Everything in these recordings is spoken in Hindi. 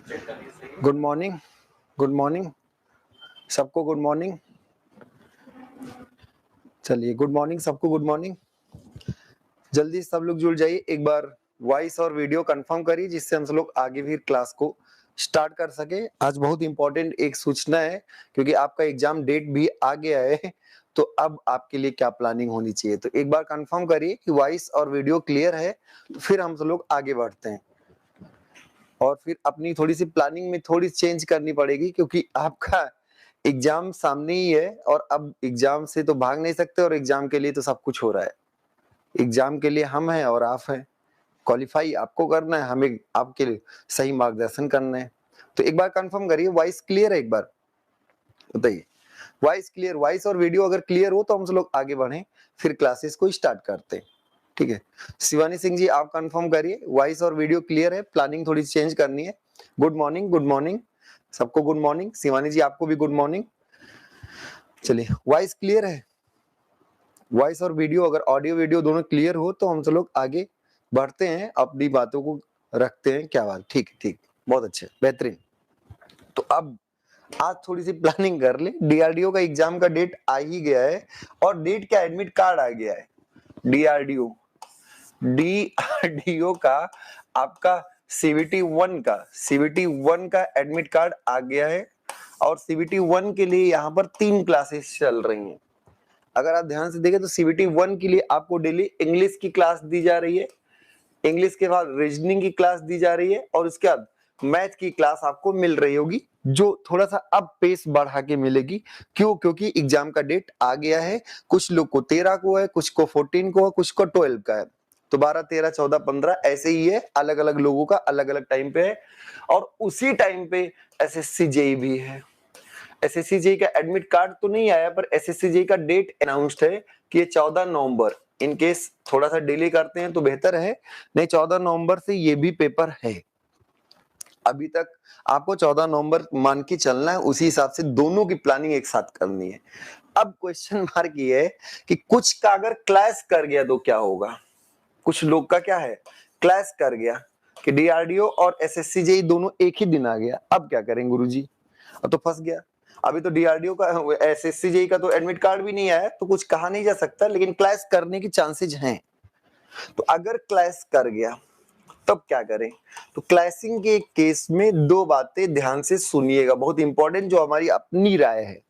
गुड मॉर्निंग, गुड मॉर्निंग सबको, गुड मॉर्निंग। चलिए, गुड मॉर्निंग सबको, गुड मॉर्निंग। जल्दी सब लोग जुड़ जाइए, एक बार वॉइस और वीडियो कंफर्म करिए जिससे हम सब लोग आगे भी क्लास को स्टार्ट कर सके। आज बहुत इंपॉर्टेंट एक सूचना है क्योंकि आपका एग्जाम डेट भी आ गया है, तो अब आपके लिए क्या प्लानिंग होनी चाहिए। तो एक बार कंफर्म करिए कि वॉइस और वीडियो क्लियर है, तो फिर हम सब लोग आगे बढ़ते हैं। और फिर अपनी थोड़ी सी प्लानिंग में थोड़ी चेंज करनी पड़ेगी क्योंकि आपका एग्जाम सामने ही है और अब एग्जाम से तो भाग नहीं सकते और एग्जाम के लिए तो सब कुछ हो रहा है। एग्जाम के लिए हम हैं और आप हैं, क्वालिफाई आपको करना है, हमें आपके लिए सही मार्गदर्शन करना है। तो एक बार कंफर्म करिए, वॉइस क्लियर है, एक बार बताइए। वॉइस क्लियर, वॉइस और वीडियो अगर क्लियर हो तो हम सब लोग आगे बढ़े, फिर क्लासेस को स्टार्ट करते हैं। ठीक है, शिवानी सिंह जी आप कंफर्म करिए, वॉइस और वीडियो क्लियर है, प्लानिंग थोड़ी चेंज करनी है। गुड मॉर्निंग, गुड मॉर्निंग सबको, गुड मॉर्निंग। शिवानी जी आपको भी गुड मॉर्निंग। चलिए, वॉइस क्लियर है, वॉइस और वीडियो, अगर ऑडियो वीडियो दोनों क्लियर हो तो हम सब लोग आगे बढ़ते हैं, अपनी बातों को रखते हैं। क्या बात, ठीक ठीक, बहुत अच्छे, बेहतरीन। तो अब आज थोड़ी सी प्लानिंग कर ले। डीआरडीओ का एग्जाम का डेट आ ही गया है और डेट क्या, एडमिट कार्ड आ गया है। डीआरडीओ डीआरडीओ का आपका सीबीटी 1 का एडमिट कार्ड आ गया है और सीबीटी 1 के लिए यहाँ पर 3 क्लासेस चल रही हैं। अगर आप ध्यान से देखें तो सीबीटी 1 के लिए आपको डेली इंग्लिश की क्लास दी जा रही है, इंग्लिश के बाद रीजनिंग की क्लास दी जा रही है और उसके बाद मैथ की क्लास आपको मिल रही होगी, जो थोड़ा सा अब पेस बढ़ा के मिलेगी। क्यों? क्योंकि एग्जाम का डेट आ गया है। कुछ लोग को 13 को है, कुछ को 14 को है, कुछ को 12 का है। तो 12, 13, 14, 15 ऐसे ही है, अलग अलग लोगों का अलग अलग टाइम पे है। और उसी टाइम पे एसएससी जेई भी है। एसएससी जेई का एडमिट कार्ड तो नहीं आया, पर एसएससी जेई का डेट अनाउंस्ड है कि ये 14 नवंबर, इन केस थोड़ा सा डिले करते हैं तो बेहतर है, नहीं 14 नवंबर से ये भी पेपर है। अभी तक आपको 14 नवंबर मान के चलना है, उसी हिसाब से दोनों की प्लानिंग एक साथ करनी है। अब क्वेश्चन मार्क ये है कि कुछ का अगर क्लैश कर गया तो क्या होगा। कुछ लोग का क्या है, क्लैश कर गया कि डीआरडीओ और एसएससी जेई दोनों एक ही दिन आ गया। अब क्या करें गुरुजी, अब तो फंस गया। अभी तो डीआरडीओ का, एसएससी जेई का तो एडमिट कार्ड भी नहीं आया, तो कुछ कहा नहीं जा सकता, लेकिन क्लैश करने की चांसेस हैं। तो अगर क्लैश कर गया तब क्या करें। तो क्लैशिंग के केस में दो बातें ध्यान से सुनिएगा, बहुत इंपॉर्टेंट, जो हमारी अपनी राय है,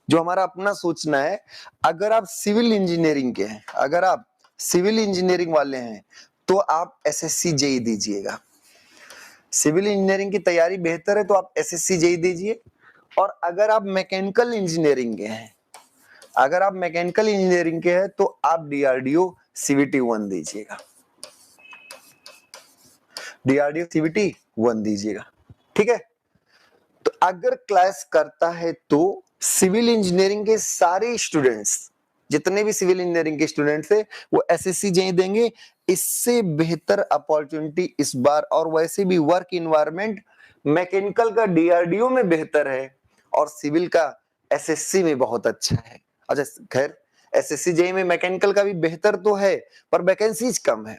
जो हमारा अपना सोचना है। अगर आप सिविल इंजीनियरिंग के हैं, अगर आप सिविल इंजीनियरिंग वाले हैं तो आप एसएससी जेई दीजिएगा। सिविल इंजीनियरिंग की तैयारी बेहतर है तो आप एसएससी जेई दीजिए। और अगर आप मैकेनिकल इंजीनियरिंग के हैं, अगर आप मैकेनिकल इंजीनियरिंग के हैं तो आप डीआरडीओ सीबीटी 1 दीजिएगा, डीआरडीओ सीबीटी 1 दीजिएगा। ठीक है, तो अगर क्लास करता है तो सिविल इंजीनियरिंग के सारे स्टूडेंट्स, जितने भी सिविल इंजीनियरिंग के स्टूडेंट्स है, वो एसएससी जेई देंगे। इससे बेहतर अपॉर्चुनिटी इस बार, और वैसे भी वर्क इन्वायरमेंट मैकेनिकल का डीआरडीओ में बेहतर है और सिविल का एसएससी में बहुत अच्छा है। अच्छा खैर, एसएससी जेई में मैकेनिकल का भी बेहतर तो है, पर वैकेंसीज कम है।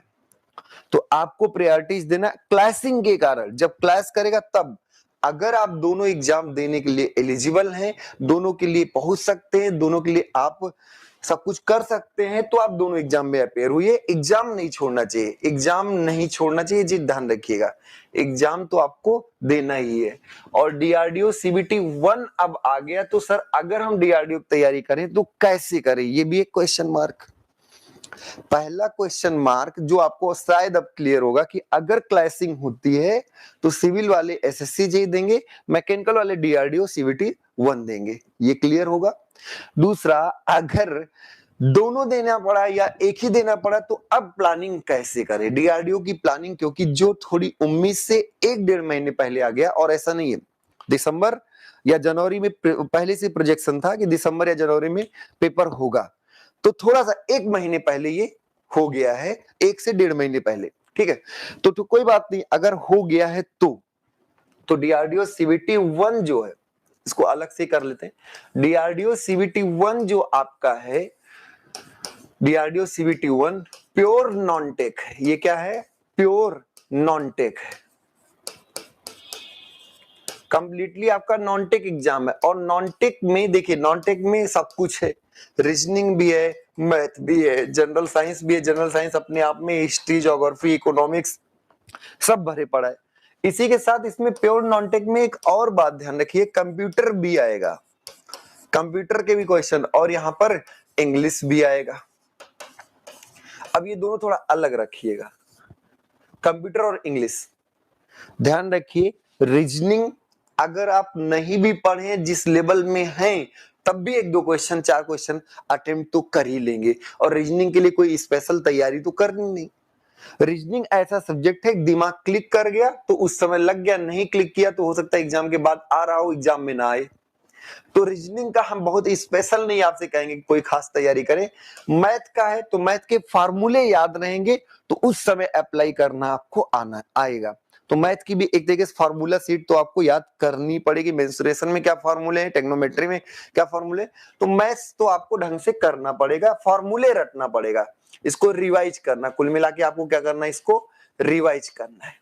तो आपको प्रायोरिटीज देना क्लासिंग के कारण, जब क्लास करेगा तब। अगर आप दोनों एग्जाम देने के लिए एलिजिबल हैं, दोनों के लिए पहुंच सकते हैं, दोनों के लिए आप सब कुछ कर सकते हैं, तो आप दोनों एग्जाम में अपेयर हुई। एग्जाम नहीं छोड़ना चाहिए, एग्जाम नहीं छोड़ना चाहिए जी, ध्यान रखिएगा। एग्जाम तो आपको देना ही है। और डीआरडीओ सीबीटी 1 अब आ गया, तो सर अगर हम डीआरडीओ की तैयारी करें तो कैसे करें, ये भी एक क्वेश्चन मार्क। पहला क्वेश्चन मार्क जो आपको शायद अब क्लियर होगा कि अगर क्लैशिंग होती है तो सिविल वाले एसएससी जेई देंगे, मैकेनिकल वाले डीआरडीओ सीबीटी 1 देंगे, ये क्लियर होगा। दूसरा, अगर दोनों देना पड़ा या एक ही देना पड़ा तो अब प्लानिंग कैसे करें, डीआरडीओ की प्लानिंग, क्योंकि जो थोड़ी उम्मीद से 1-1.5 महीने पहले आ गया, और ऐसा नहीं है दिसंबर या जनवरी में पहले से प्रोजेक्शन था कि दिसंबर या जनवरी में पेपर होगा, तो थोड़ा सा 1 महीने पहले ये हो गया है, 1 से 1.5 महीने पहले। ठीक है, तो कोई बात नहीं, अगर हो गया है तो डीआरडीओ सीबीटी 1 जो है, इसको अलग से कर लेते हैं। डीआरडीओ सीबीटी 1 जो आपका है, DRDO CBT 1 pure non tech है। ये क्या है? प्योर नॉन टेक है। कंप्लीटली आपका नॉन टेक एग्जाम है, और नॉन टेक में देखिए, नॉन टेक में सब कुछ है, रीजनिंग भी है, मैथ भी है, जनरल साइंस भी है। जनरल साइंस अपने आप में हिस्ट्री, ज्योग्राफी, इकोनॉमिक्स सब भरे पड़ा है। इसी के साथ इसमें प्योर नॉन टेक में एक और बात ध्यान रखिए, कंप्यूटर भी आएगा, कंप्यूटर के भी क्वेश्चन, और यहाँ पर इंग्लिश भी आएगा। अब ये दोनों थोड़ा अलग रखिएगा, कंप्यूटर और इंग्लिश। ध्यान रखिए, रीजनिंग अगर आप नहीं भी पढ़े जिस लेवल में हैं, तब भी एक दो क्वेश्चन, चार क्वेश्चन अटेम्प्ट तो कर ही लेंगे, और रीजनिंग के लिए कोई स्पेशल तैयारी तो करनी नहीं। रीजनिंग ऐसा सब्जेक्ट है, दिमाग क्लिक कर गया तो उस समय लग गया, नहीं क्लिक किया तो हो सकता है एग्जाम के बाद आ रहा हो, एग्जाम में ना आए। तो रीजनिंग का हम बहुत स्पेशल नहीं आपसे कहेंगे कि कोई खास तैयारी करें। मैथ का है तो मैथ के फार्मूले याद रहेंगे, तो उस समय अप्लाई करना आपको आना आएगा। तो मैथ की भी एक तरीके से फार्मूला सीट तो आपको याद करनी पड़ेगी, मेंसुरेशन में क्या फार्मूले हैं, टेक्नोमेट्री में क्या फार्मूले, तो मैथ्स तो आपको ढंग से करना पड़ेगा, फार्मूले रटना पड़ेगा, इसको रिवाइज करना, कुल मिला के आपको क्या करना है, इसको रिवाइज करना है।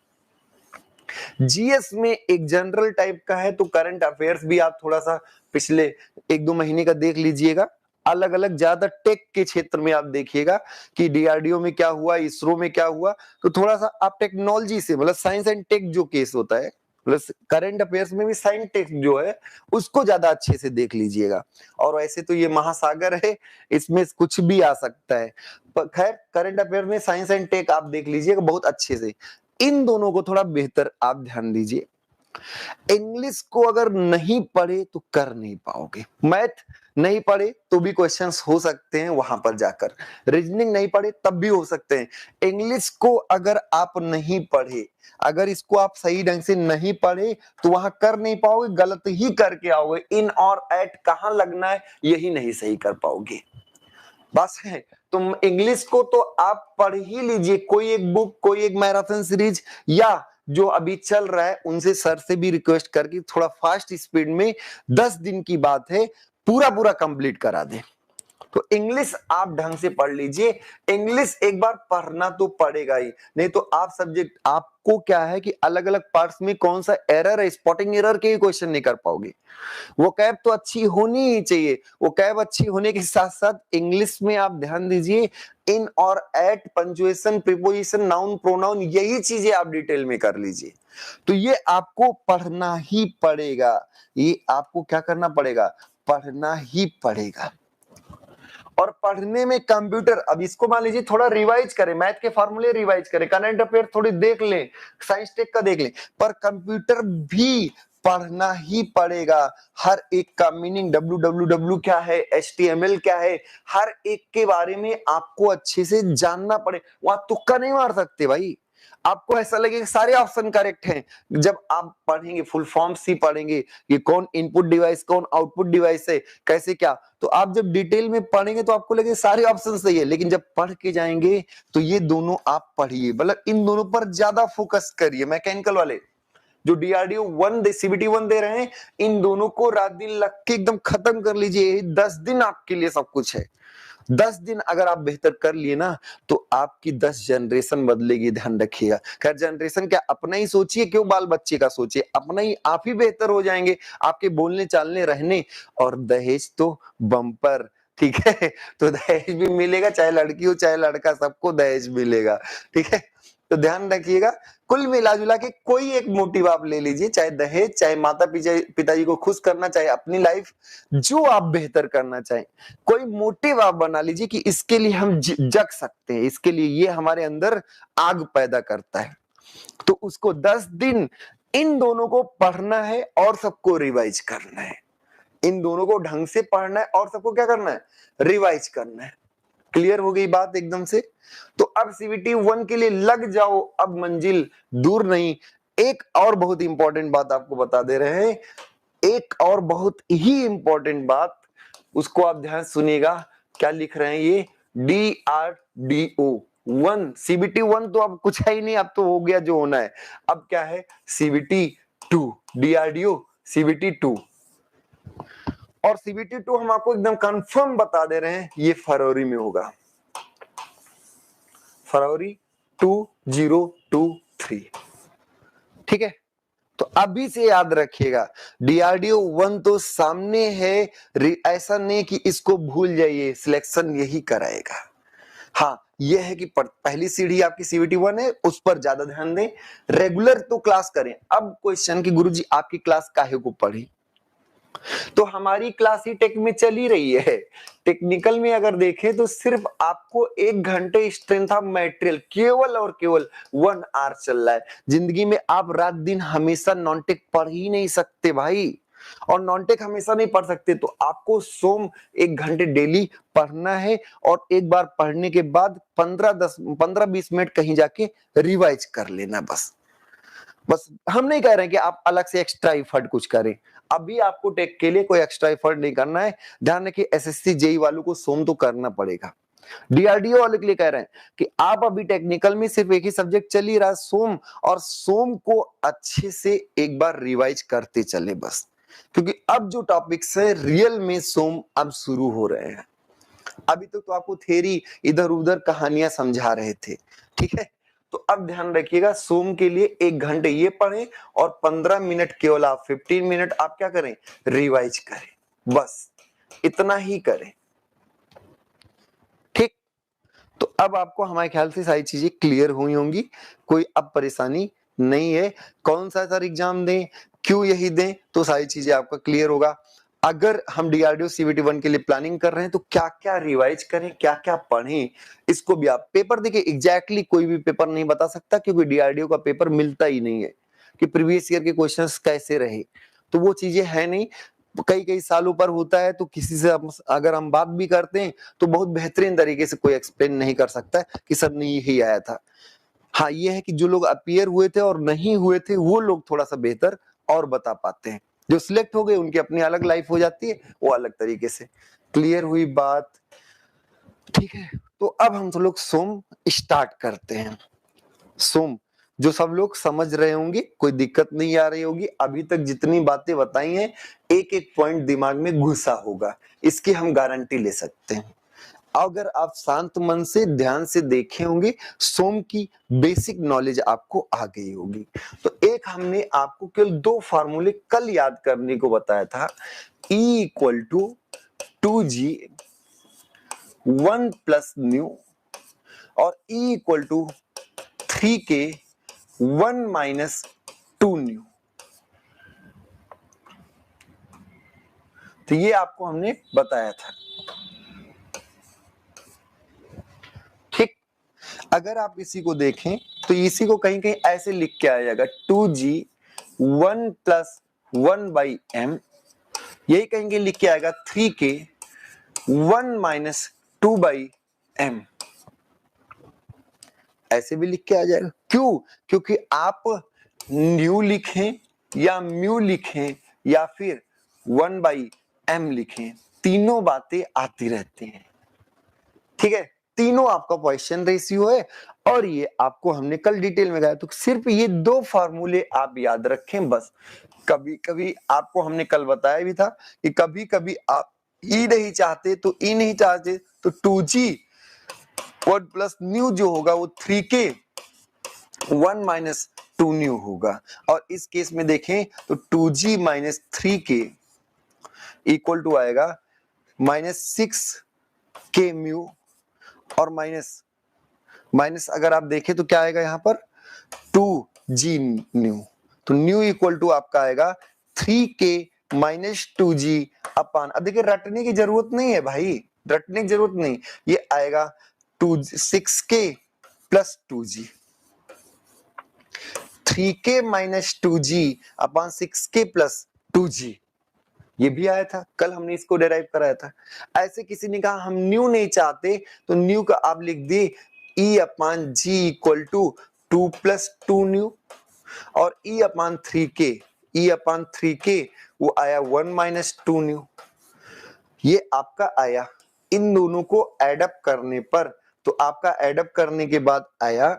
जीएस में एक जनरल टाइप का है, तो करंट अफेयर्स भी आप थोड़ा सा पिछले एक दो महीने का देख लीजिएगा। अलग अलग ज्यादा टेक के क्षेत्र में आप देखिएगा कि डीआरडीओ में क्या हुआ, इसरो में क्या हुआ, तो थोड़ा सा आप टेक्नोलॉजी से, मतलब साइंस एंड टेक जो केस होता है, प्लस करंट अफेयर्स में भी साइंस टेक जो है उसको ज्यादा अच्छे से देख लीजिएगा। और वैसे तो ये महासागर है, इसमें कुछ भी आ सकता है, पर खैर करंट अफेयर में साइंस एंड टेक आप देख लीजिएगा बहुत अच्छे से। इन दोनों को थोड़ा बेहतर आप ध्यान दीजिए। इंग्लिश को अगर नहीं पढ़े तो कर नहीं पाओगे, मैथ नहीं पढ़े तो भी क्वेश्चंस हो सकते हैं वहां पर जाकर, रीजनिंग नहीं पढ़े तब भी हो सकते हैं। इंग्लिश को अगर आप नहीं पढ़े, अगर इसको आप सही ढंग से नहीं पढ़े तो वहां कर नहीं पाओगे, गलत ही करके आओगे, इन और एट कहां लगना है यही नहीं सही कर पाओगे। बस है, तुम इंग्लिश को तो आप पढ़ ही लीजिए, कोई एक बुक, कोई एक मैराथन सीरीज, या जो अभी चल रहा है उनसे सर से भी रिक्वेस्ट करके थोड़ा फास्ट स्पीड में 10 दिन की बात है पूरा पूरा कंप्लीट करा दे। तो इंग्लिश आप ढंग से पढ़ लीजिए, इंग्लिश एक बार पढ़ना तो पड़ेगा ही, नहीं तो आप सब्जेक्ट आपको क्या है कि अलग अलग पार्ट्स में कौन सा एरर है, स्पॉटिंग एरर के ही क्वेश्चन नहीं कर पाओगे। वो कैब तो अच्छी होनी ही चाहिए, वो कैब अच्छी होने के साथ साथ इंग्लिश में आप ध्यान दीजिए, इन और at, punctuation, preposition, noun, pronoun, यही चीजें आप डिटेल में कर लीजिए। तो ये आपको पढ़ना ही पड़ेगा, ये आपको क्या करना पड़ेगा, पढ़ना ही पड़ेगा। और पढ़ने में कंप्यूटर, अब इसको मान लीजिए थोड़ा रिवाइज करें, मैथ के फार्मूले रिवाइज करें, करंट अफेयर थोड़ी देख लें, साइंस टेक का देख लें, पर कंप्यूटर भी पढ़ना ही पड़ेगा। हर एक का मीनिंग, www क्या है, HTML क्या है, हर एक के बारे में आपको अच्छे से जानना पड़े। वहां तुक्का नहीं मार सकते भाई, आपको ऐसा लगेगा सारे ऑप्शन करेक्ट हैं, जब आप पढ़ेंगे फुल फॉर्म्स ही पढ़ेंगे, ये कौन इनपुट डिवाइस कौन आउटपुट डिवाइस है, कैसे क्या, तो आप जब डिटेल में पढ़ेंगे तो आपको लगेगा सारे ऑप्शन सही है, लेकिन जब पढ़ के जाएंगे तो ये दोनों आप पढ़िए, मतलब इन दोनों पर ज्यादा फोकस करिए। मैकेनिकल वाले जो डीआरडीओ 1 सीबीटी 1 दे रहे हैं, इन दोनों को रात दिन लग के एकदम खत्म कर लीजिए, 10 दिन आपके लिए सब कुछ है। 10 दिन अगर आप बेहतर कर लिए ना तो आपकी 10 जनरेशन बदलेगी, ध्यान रखिएगा। खैर जनरेशन क्या, अपना ही सोचिए, क्यों बाल बच्चे का सोचिए, अपना ही आप ही बेहतर हो जाएंगे, आपके बोलने चालने रहने। और दहेज तो बम्पर, ठीक है, तो दहेज भी मिलेगा, चाहे लड़की हो चाहे लड़का, सबको दहेज मिलेगा, ठीक है। तो ध्यान रखिएगा, कुल मिला जुला के कोई एक मोटिव आप ले लीजिए, चाहे दहेज, चाहे माता पिताजी को खुश करना, चाहे अपनी लाइफ, जो आप बेहतर करना चाहें, कोई मोटिव आप बना लीजिए कि इसके लिए हम जग सकते हैं, इसके लिए ये हमारे अंदर आग पैदा करता है। तो उसको 10 दिन इन दोनों को पढ़ना है और सबको रिवाइज करना है, इन दोनों को ढंग से पढ़ना है और सबको क्या करना है, रिवाइज करना है। क्लियर हो गई बात एकदम से। तो अब सीबीटी 1 के लिए लग जाओ, अब मंजिल दूर नहीं। एक और बहुत इंपॉर्टेंट बात आपको बता दे रहे हैं, एक और बहुत ही इंपॉर्टेंट बात, उसको आप ध्यान सुनिएगा। क्या लिख रहे हैं ये, DRDO 1, CBT 1 तो अब कुछ है ही नहीं, अब तो हो गया जो होना है। अब क्या है, CBT 2, DRDO CBT 2। और CBT 2 हम आपको एकदम कंफर्म बता दे रहे हैं, ये फरवरी में होगा, फरवरी 2023, ठीक है। तो अभी से याद रखिएगा, डीआरडीओ 1 तो सामने है, ऐसा नहीं कि इसको भूल जाइए, सिलेक्शन यही कराएगा। हाँ यह है कि पहली सीढ़ी आपकी सीवीटी 1 है, उस पर ज्यादा ध्यान दें, रेगुलर तो क्लास करें। अब क्वेश्चन की गुरुजी आपकी क्लास काहे को पढ़ी, तो हमारी क्लास ही टेक में चल ही रही है। टेक्निकल में अगर देखें तो सिर्फ आपको 1 घंटे स्ट्रेंथ ऑफ मटेरियल केवल और केवल 1 आवर चल रहा है। जिंदगी में आप रात दिन हमेशा नॉन टेक पढ़ ही नहीं सकते भाई, और नॉन टेक हमेशा नहीं पढ़ सकते, तो आपको सोम 1 घंटे डेली पढ़ना है, और एक बार पढ़ने के बाद 15-20 मिनट कहीं जाके रिवाइज कर लेना। बस हम नहीं कह रहे हैं कि आप अलग से एक्स्ट्रा एफर्ट कुछ करें, अभी आपको टेक के लिए कोई एक्स्ट्रा एफर्ट नहीं करना है। ध्यान रखिए एसएससी जेई वालों को सोम तो करना पड़ेगा, डीआरडीओ वाले के लिए कह रहे हैं कि आप अभी टेक्निकल में सिर्फ एक ही सब्जेक्ट चल ही रहा है सोम, और सोम को अच्छे से एक बार रिवाइज करते चले बस, क्योंकि अब जो टॉपिक्स है रियल में सोम अब शुरू हो रहे हैं। अभी तक तो आपको थ्योरी इधर उधर कहानियां समझा रहे थे, ठीक है। तो अब ध्यान रखिएगा, सोम के लिए 1 घंटे ये पढ़ें, और 15 मिनट केवल आप 15 मिनट आप क्या करें, रिवाइज करें, बस इतना ही करें, ठीक। तो अब आपको हमारे ख्याल से सारी चीजें क्लियर हुई होंगी, कोई अब परेशानी नहीं है। कौन सा सर एग्जाम दें, क्यों यही दें, तो सारी चीजें आपका क्लियर होगा। अगर हम डीआरडीओ सीवीटी 1 के लिए प्लानिंग कर रहे हैं तो क्या क्या रिवाइज करें, क्या क्या पढ़ें, इसको भी आप पेपर देखिए, एग्जैक्टली कोई भी पेपर नहीं बता सकता, क्योंकि डीआरडीओ का पेपर मिलता ही नहीं है कि प्रीवियस ईयर के क्वेश्चंस कैसे रहे, तो वो चीजें है नहीं। कई कई सालों पर होता है, तो किसी से अगर हम बात भी करते हैं तो बहुत बेहतरीन तरीके से कोई एक्सप्लेन नहीं कर सकता कि सर नहीं यही आया था। हाँ ये है कि जो लोग अपीयर हुए थे और नहीं हुए थे वो लोग थोड़ा सा बेहतर और बता पाते हैं, जो सिलेक्ट हो गए उनकी अपनी अलग लाइफ हो जाती है, वो अलग तरीके से। क्लियर हुई बात, ठीक है। तो अब हम सब लोग सोम स्टार्ट करते हैं। सोम जो सब लोग समझ रहे होंगे, कोई दिक्कत नहीं आ रही होगी, अभी तक जितनी बातें बताई हैं एक एक पॉइंट दिमाग में घुसा होगा, इसकी हम गारंटी ले सकते हैं। अगर आप शांत मन से ध्यान से देखे होंगे, सोम की बेसिक नॉलेज आपको आ गई होगी। तो एक हमने आपको केवल 2 फार्मूले कल याद करने को बताया था, E equal to 2G 1 plus mu, और E equal to 3K 1 minus 2 mu. तो ये आपको हमने बताया था, ठीक। अगर आप इसी को देखें तो इसी को कहीं कहीं ऐसे लिख के आ जाएगा 2G 1 प्लस 1 बाई एम, यही कहेंगे लिख के आएगा 3K 1 माइनस 2 बाई एम, ऐसे भी लिख के आ जाएगा। क्यों, क्योंकि आप न्यू लिखें या म्यू लिखें या फिर 1 बाई एम लिखें, तीनों बातें आती रहती हैं, ठीक है। तीनों आपका पॉइसन रेशियो है, और ये आपको हमने कल डिटेल में बताया। तो सिर्फ ये 2 फार्मूले आप याद रखें बस। कभी कभी आपको हमने कल बताया भी था कि कभी कभी आप ई नहीं चाहते, तो ई नहीं चाहते तो 2G 1 प्लस न्यू जो होगा वो 3K 1 माइनस 2 न्यू होगा, और इस केस में देखें तो 2G minus 3K equal to आएगा -6K म्यू, और माइनस अगर आप देखें तो क्या आएगा यहाँ पर 2G न्यू, तो न्यू इक्वल टू आपका आएगा 3K माइनस 2G अपान, अब देखिए रटने की जरूरत नहीं है भाई, रटने की जरूरत नहीं, ये आएगा 6K plus 2G, 3K minus 2G अपान 6K प्लस 2G, ये भी आया था कल, हमने इसको डेराइव कराया था। ऐसे किसी ने कहा हम न्यू नहीं चाहते, तो न्यू का आप लिख दिए E upon G equal to 2 plus 2 mu, और E अपान 3K वो आया 1 माइनस 2 न्यू, ये आपका आया। इन दोनों को एडअप करने पर, तो आपका एडअप करने के बाद आया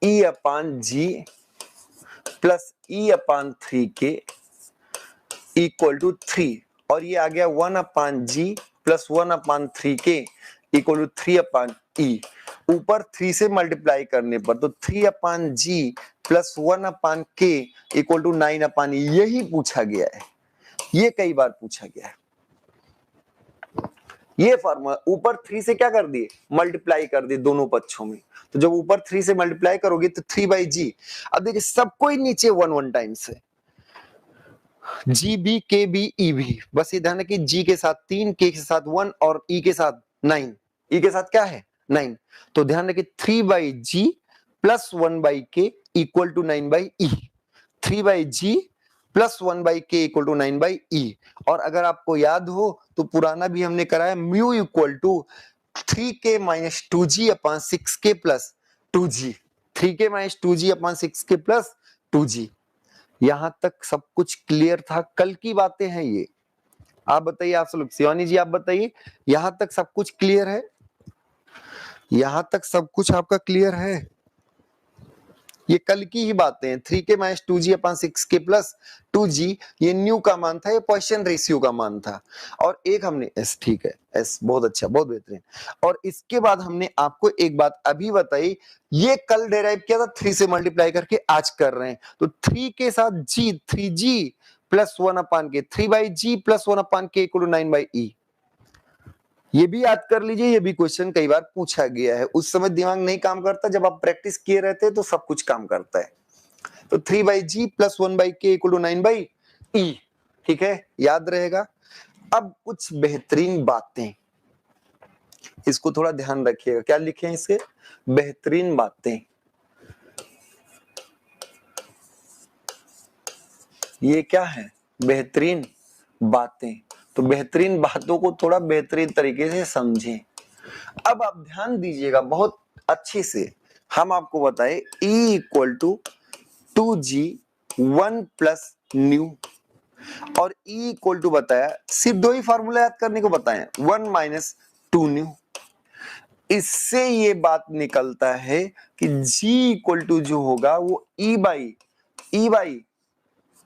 E upon G plus E upon 3K equal to 3, और ये आ गया 1 upon G plus 1 upon 3K equal to 3 upon E, ऊपर 3 से मल्टीप्लाई करने पर तो 3/g plus 1/k equal to 9/e, यही पूछा गया है, ये कई बार पूछा गया है। ये फॉर्मूला ऊपर 3 से क्या कर दिए, मल्टीप्लाई कर दिए दोनों पक्षों में, तो जब ऊपर 3 से मल्टीप्लाई करोगे तो 3/g। अब देखिए सबको ही नीचे 1 टाइम्स है, जी बी के बी ई भी, बस ये ध्यान रखिए जी के साथ 3, के साथ 1 और ई के साथ 9, ई के साथ क्या है 9, तो ध्यान रखिए 3/g plus 1/k equal to 9/e, 3/g plus 1/k equal to 9/e। और अगर आपको याद हो तो पुराना भी हमने कराया, mu equal to 3k minus 2g upon 6k plus 2g, 3k minus 2g upon 6k plus 2g। यहां तक सब कुछ क्लियर था, कल की बातें हैं ये। आप बताइए, आप सब शिवानी जी आप बताइए, यहां तक सब कुछ क्लियर है, यहां तक सब कुछ आपका क्लियर है? ये कल की ही बातें हैं। 3k minus 2g upon 6k plus 2g, ये न्यू का मान था, ये पॉइसन रेशियो का मान था। और एक हमने एस, ठीक है एस, बहुत अच्छा, बहुत बेहतरीन। और इसके बाद हमने आपको एक बात अभी बताई, ये कल डेराइव किया था 3 से मल्टीप्लाई करके, आज कर रहे हैं। तो 3 के साथ g, 3g plus 1/k, 3/g plus 1/k equal to 9/e। ये भी याद कर लीजिए, ये भी क्वेश्चन कई बार पूछा गया है। उस समय दिमाग नहीं काम करता, जब आप प्रैक्टिस किए रहते हैं तो सब कुछ काम करता है। तो 3/g plus 1/k equal to 9/e, ठीक है, याद रहेगा। अब कुछ बेहतरीन बातें, इसको थोड़ा ध्यान रखिएगा, क्या लिखे हैं इसके, बेहतरीन बातें। ये क्या है, बेहतरीन बातें। तो बेहतरीन बातों को थोड़ा बेहतरीन तरीके से समझें। अब आप ध्यान दीजिएगा बहुत अच्छे से, हम आपको बताए E equal to 2g 1 plus mu, और E इक्वल टू बताया, सिर्फ दो ही फार्मूला याद करने को बताए, 1 माइनस 2 न्यू। इससे ये बात निकलता है कि G इक्वल टू जो होगा वो E बाई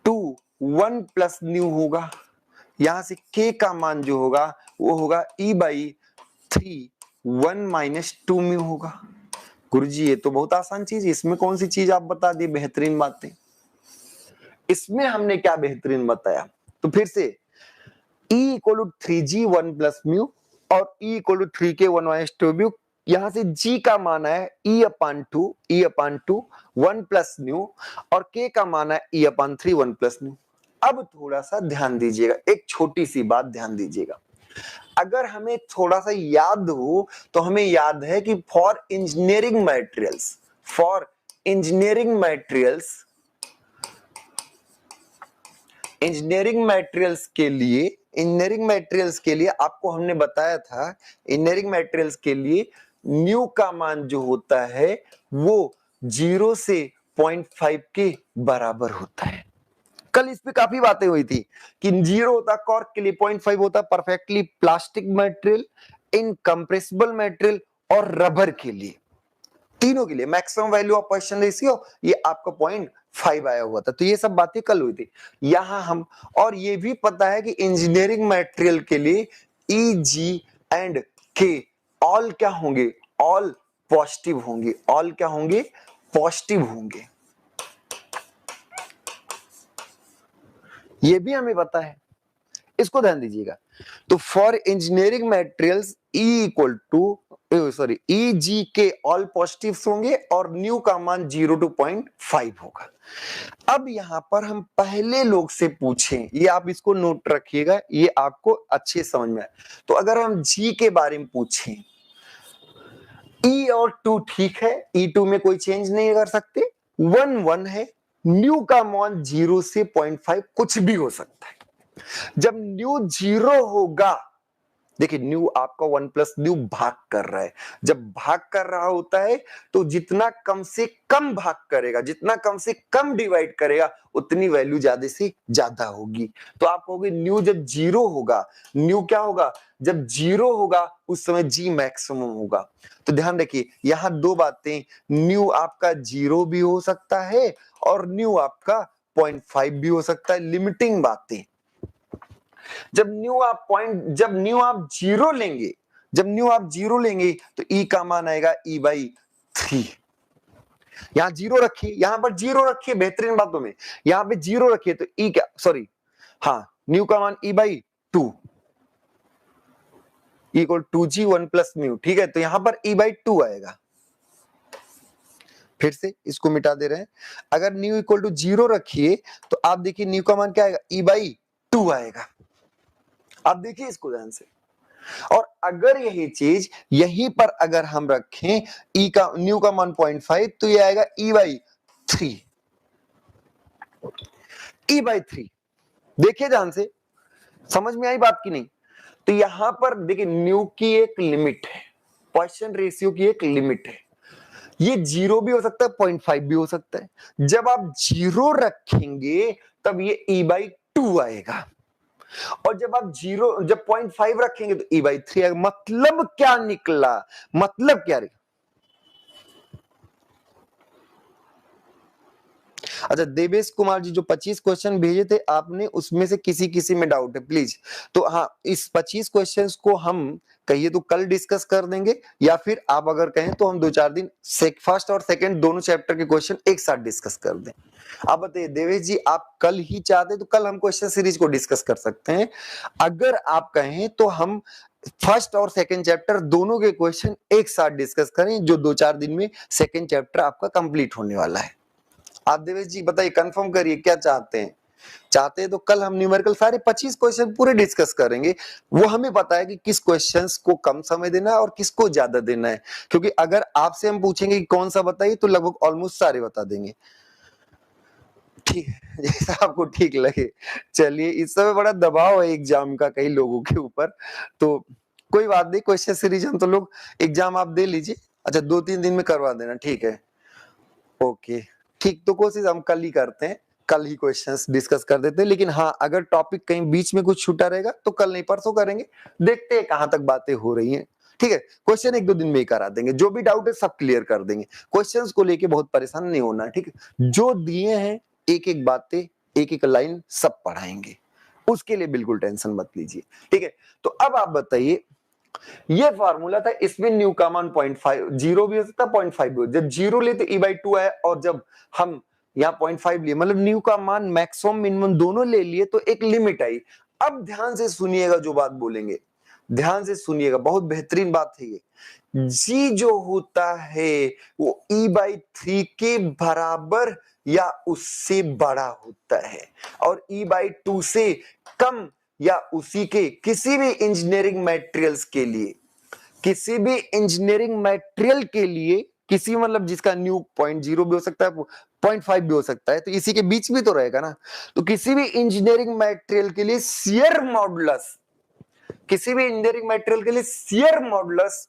2 1 प्लस न्यू होगा। यहां से K का मान जो होगा वो होगा E बाई 3 1 माइनस 2 म्यू होगा। गुरुजी ये तो बहुत आसान चीज, इसमें कौन सी चीज आप बता दिए बेहतरीन बातें। इसमें हमने क्या बेहतरीन बताया, तो फिर से E equal to 3g 1 plus mu और E equal to 3k 1 minus 2 mu. यहां से G का मान है E अपान 2 1 प्लस न्यू, और K का मान है E अपान 3 1 प्लस न्यू। अब थोड़ा सा ध्यान दीजिएगा, एक छोटी सी बात ध्यान दीजिएगा। अगर हमें थोड़ा सा याद हो तो हमें याद है कि फॉर इंजीनियरिंग मटेरियल्स के लिए आपको हमने बताया था, इंजीनियरिंग मटेरियल्स के लिए न्यू का मान जो होता है वो 0 से 0.5 के बराबर होता है। कल इस पे काफी बातें हुई थी कि 0 होता कॉर्क के लिए, 0.5 होता perfectly plastic material, incompressible material और रबर के लिए, तीनों के लिए maximum value of Poisson ratio ये आपका 0.5 आया हुआ था। तो ये सब बातें कल हुई थी। यहां हम, और ये भी पता है कि इंजीनियरिंग मटेरियल के लिए ई जी एंड के ऑल क्या होंगे, ऑल पॉजिटिव होंगे, ऑल क्या होंगे, पॉजिटिव होंगे। ये भी हमें पता है, इसको ध्यान दीजिएगा। तो for engineering materials E equal to E G के ऑल पॉजिटिव होंगे और न्यू का मान 0 to 0.5 होगा। अब यहां पर हम पहले लोग से पूछें, ये आप इसको नोट रखिएगा, ये आपको अच्छे समझ में आए। तो अगर हम जी के बारे में पूछें, ई और 2 ठीक है, E2 में कोई चेंज नहीं कर सकते, 1 1 है, न्यू का मान 0 से 0.5 कुछ भी हो सकता है। जब न्यू 0 होगा, देखिए न्यू आपका 1 प्लस न्यू भाग कर रहा है, जब भाग कर रहा होता है तो जितना कम से कम भाग करेगा, जितना कम से कम डिवाइड करेगा, उतनी वैल्यू ज्यादा से ज्यादा होगी। तो आप कहोगे न्यू जब 0 होगा, न्यू क्या होगा, जब 0 होगा उस समय जी मैक्सिमम होगा। तो ध्यान रखिए यहां दो बातें, न्यू आपका 0 भी हो सकता है और न्यू आपका 0.5 भी हो सकता है, लिमिटिंग बातें। जब न्यू आप 0 लेंगे जब न्यू आप 0 लेंगे तो ई का मान आएगा E/3। यहां 0 रखिए, यहां पर 0 रखिए, बेहतरीन बातों में यहां पे 0 रखिए तो ई क्या, सॉरी हाँ, न्यू का मान E/2 equal 2G 1 plus new. ठीक है, तो यहां पर E/2 आएगा। फिर से इसको मिटा दे रहे हैं, अगर न्यू इक्वल टू 0 रखिए तो आप देखिए न्यू का मान क्या आएगा, E/2 आएगा। आप देखिए इसको ध्यान से, और अगर यही चीज यहीं पर अगर हम रखें ई का न्यू का मान 0.5 तो ये आएगा E/3। E/3 देखिए ध्यान से, समझ में आई बात की नहीं? तो यहां पर देखिए न्यू की एक लिमिट है, पॉइसन रेशियो की एक लिमिट है। ये 0 भी हो सकता है, 0.5 भी हो सकता है। जब आप 0 रखेंगे तब ये E/2 आएगा, और जब आप 0.5 रखेंगे तो E/3 आएगा। मतलब क्या निकला, मतलब क्या रे? अच्छा, देवेश कुमार जी जो 25 क्वेश्चन भेजे थे आपने, उसमें से किसी में डाउट है प्लीज, तो हाँ इस 25 क्वेश्चंस को हम कहिए तो कल डिस्कस कर देंगे, या फिर आप अगर कहें तो हम 2-4 दिन फर्स्ट और सेकंड दोनों चैप्टर के क्वेश्चन एक साथ डिस्कस कर दें। आप बताइए देवेश जी, आप कल ही चाहते तो कल हम क्वेश्चन सीरीज को डिस्कस कर सकते हैं, अगर आप कहें तो हम फर्स्ट और सेकंड चैप्टर दोनों के क्वेश्चन एक साथ डिस्कस करें, जो 2-4 दिन में सेकंड चैप्टर आपका कंप्लीट होने वाला है। आप देवेश जी बताइए, कंफर्म करिए क्या चाहते हैं? चाहते हैं तो कल हम न्यूमेरिकल सारे 25 क्वेश्चन पूरे डिस्कस करेंगे। वो हमें पता है कि किस क्वेश्चंस को कम समय देना है और किसको ज्यादा देना है, क्योंकि अगर आपसे हम पूछेंगे कि कौन सा बताइए तो लगभग ऑलमोस्ट सारे बता देंगे। ठीक है, जैसा आपको ठीक लगे। चलिए, इस समय बड़ा दबाव है एग्जाम का कई लोगों के ऊपर, तो कोई बात नहीं, क्वेश्चन सीरीज हम तो लोग एग्जाम आप दे लीजिए। अच्छा, 2-3 दिन में करवा देना, ठीक है, ओके ठीक। तो कोशिश हम कल ही करते हैं, कल ही क्वेश्चंस डिस्कस कर देते हैं, लेकिन हाँ अगर टॉपिक कहीं बीच में कुछ छूटा रहेगा तो कल नहीं परसों करेंगे, देखते हैं कहां तक बातें हो रही हैं। ठीक है, क्वेश्चन 1-2 दिन में ही करा देंगे, जो भी डाउट है सब क्लियर कर देंगे। क्वेश्चंस को लेके बहुत परेशान नहीं होना है, ठीक है, जो दिए हैं एक एक बातें एक एक लाइन सब पढ़ाएंगे, उसके लिए बिल्कुल टेंशन मत लीजिए। ठीक है, तो अब आप बताइए, ये फार्मूला था, इसमें न्यू का मान 0.5, 0 भी हो सकता है 0.5 भी हो। जब 0 लिए तो E/2 है, और जब हम यहाँ 0.5 लिए, मतलब न्यू का मान मैक्सिमम मिनिमम दोनों ले लिए तो एक लिमिट आई। अब ध्यान से सुनिएगा जो बात बोलेंगे, ध्यान से सुनिएगा, बहुत बेहतरीन बात है ये। जी जो होता है वो E/3 के बराबर या उससे बड़ा होता है, और E/2 से कम या उसी के किसी भी इंजीनियरिंग मटेरियल्स के लिए, किसी भी इंजीनियरिंग मटेरियल के लिए, किसी मतलब जिसका न्यू 0.0 भी हो सकता है, 0.5 भी हो सकता है, तो इसी के बीच भी तो रहेगा ना। तो किसी भी इंजीनियरिंग मटेरियल के लिए शियर मॉडुलस, किसी भी इंजीनियरिंग मटेरियल के लिए शियर मॉडुलस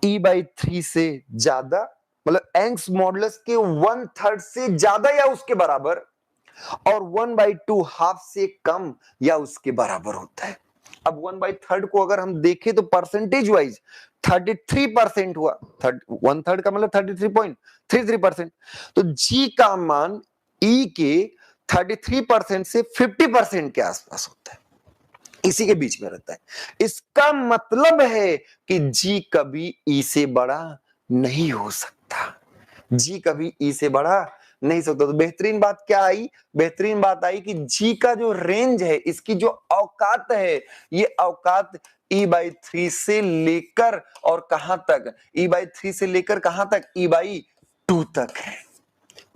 E/3 से ज्यादा, मतलब यंग्स मॉडुलस के 1/3 से ज्यादा या उसके बराबर, और 1/2 हाफ से कम या उसके बराबर होता है। अब 1/3 को अगर हम देखें तो परसेंटेज वाइज 33% हुआ, 1/3 का मतलब 33.33%। तो जी का मान ई के 33% से 50% के आसपास होता है, इसी के बीच में रहता है। इसका मतलब है कि जी कभी ई से बड़ा नहीं हो सकता, जी कभी ई से बड़ा नहीं सकता। तो बेहतरीन बात क्या आई, बेहतरीन बात आई कि जी का जो रेंज है, इसकी जो औकात है, ये औकात E/3 से लेकर और कहां तक, E/3 से लेकर कहां तक, E/2 तक है।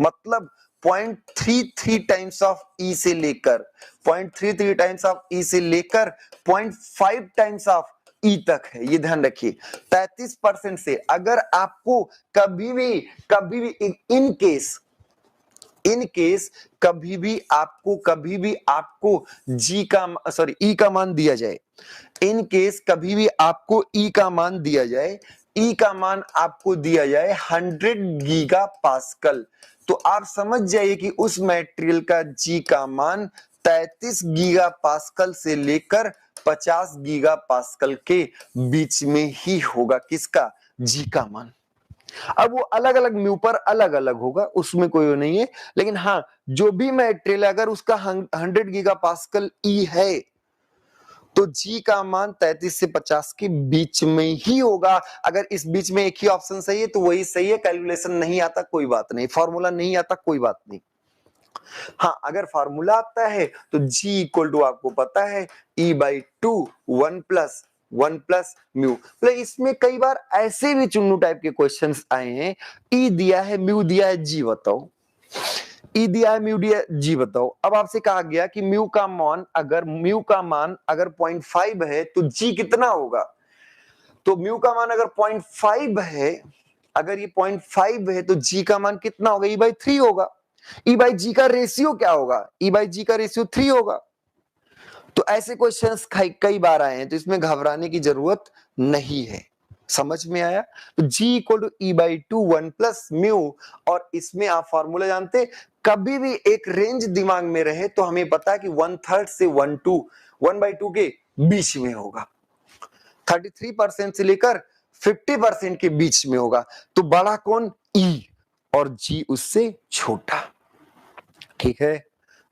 मतलब 0.33 टाइम्स ऑफ ई से लेकर 0.33 टाइम्स ऑफ ई से लेकर 0.5 टाइम्स ऑफ ई तक है, ये ध्यान रखिए। 33% से अगर आपको कभी भी इन केस कभी भी आपको जी का सॉरी ई का मान दिया जाए, इन केस कभी भी आपको ई का मान दिया जाए, ई का मान आपको दिया जाए 100 गीगा पास्कल, तो आप समझ जाइए कि उस मटेरियल का जी का मान 33 गीगा पास्कल से लेकर 50 गीगा पास्कल के बीच में ही होगा। किसका, जी का मान। अब वो अलग अलग म्यू पर अलग अलग होगा, उसमें कोई नहीं है, लेकिन हाँ जो भी मटेरियल अगर उसका 100 गीगा पास्कल ई है, तो g का मान 33 से 50 के बीच में ही होगा। अगर इस बीच में एक ही ऑप्शन सही है तो वही सही है, कैलकुलेशन नहीं आता कोई बात नहीं, फॉर्मूला नहीं आता कोई बात नहीं। हाँ, अगर फार्मूला आता है तो g इक्वल टू आपको पता है E/2 1 प्लस म्यू। मतलब इसमें कई बार ऐसे भी चुन्नू टाइप के क्वेश्चंस आए हैं, E दिया है म्यू दिया है, g बताओ। E दिया है म्यू दिया है, g बताओ। अब आपसे कहा गया कि म्यू का मान अगर 0.5 है तो g कितना होगा। तो म्यू का मान अगर 0.5 है, अगर ये 0.5 है तो g का मान कितना होगा, E/3 होगा। E/g का रेशियो क्या होगा, E/g का रेशियो 3 होगा। तो ऐसे क्वेश्चंस कई बार आए हैं, तो इसमें घबराने की जरूरत नहीं है। समझ में आया। तो g equal to E/2 1 plus mu, और इसमें आप फॉर्मूला जानते, कभी भी एक रेंज दिमाग में रहे तो हमें पता है कि 1/3 से 1/2 के बीच में होगा, 33% से लेकर 50% के बीच में होगा। तो बड़ा कौन, E, और G उससे छोटा। ठीक है,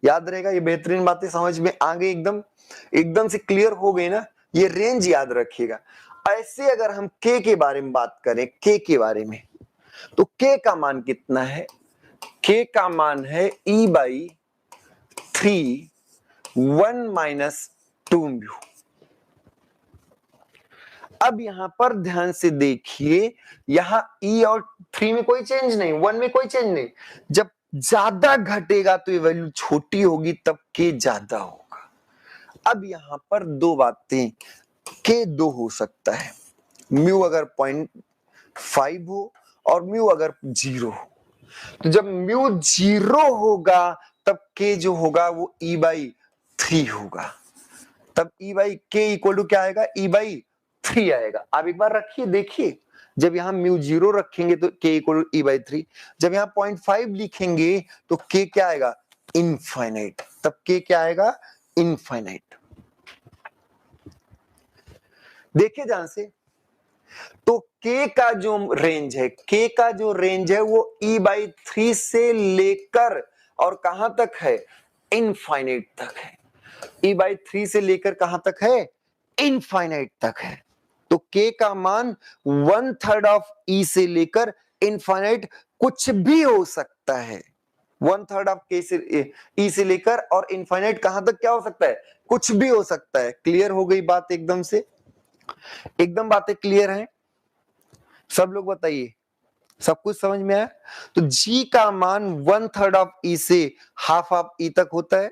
याद रहेगा। ये बेहतरीन बातें समझ में आ गई, एकदम से क्लियर हो गई ना। ये रेंज याद रखिएगा। ऐसे अगर हम k के बारे में बात करें, k के बारे में, तो k का मान कितना है, k का मान है E/3 1 - 2 म्यू। अब यहां पर ध्यान से देखिए, यहां E और 3 में कोई चेंज नहीं, 1 में कोई चेंज नहीं। जब ज्यादा घटेगा तो ये वैल्यू छोटी होगी, तब k ज्यादा होगा। अब यहां पर दो बातें, k दो हो सकता है, म्यू अगर 0.5 हो और म्यू अगर 0 हो। तो जब म्यू 0 होगा तब k जो होगा वो E/3 होगा। तब E/k इक्वल टू क्या आएगा, E/3 आएगा। आप एक बार रखिए, देखिए, जब यहां म्यू 0 रखेंगे तो k इक्वल टू E/3, जब यहां 0.5 लिखेंगे तो k क्या आएगा, इनफाइनाइट। तब k क्या आएगा, इनफाइनाइट। देखिए ध्यान से, तो k का जो रेंज है, k का जो रेंज है वो E/3 से लेकर और कहां तक है, इनफाइनाइट तक है। E/3 से लेकर कहां तक है, इनफाइनाइट तक है। तो k का मान 1/3 ऑफ E से लेकर इनफाइनाइट कुछ भी हो सकता है। 1/3 ऑफ k से E से लेकर और इनफाइनाइट कहां तक क्या हो सकता है, कुछ भी हो सकता है। क्लियर हो गई बात एकदम से, एकदम बातें क्लियर हैं। सब लोग बताइए, सब कुछ समझ में आया। तो g का मान 1/3 ऑफ E से हाफ ऑफ E तक होता है,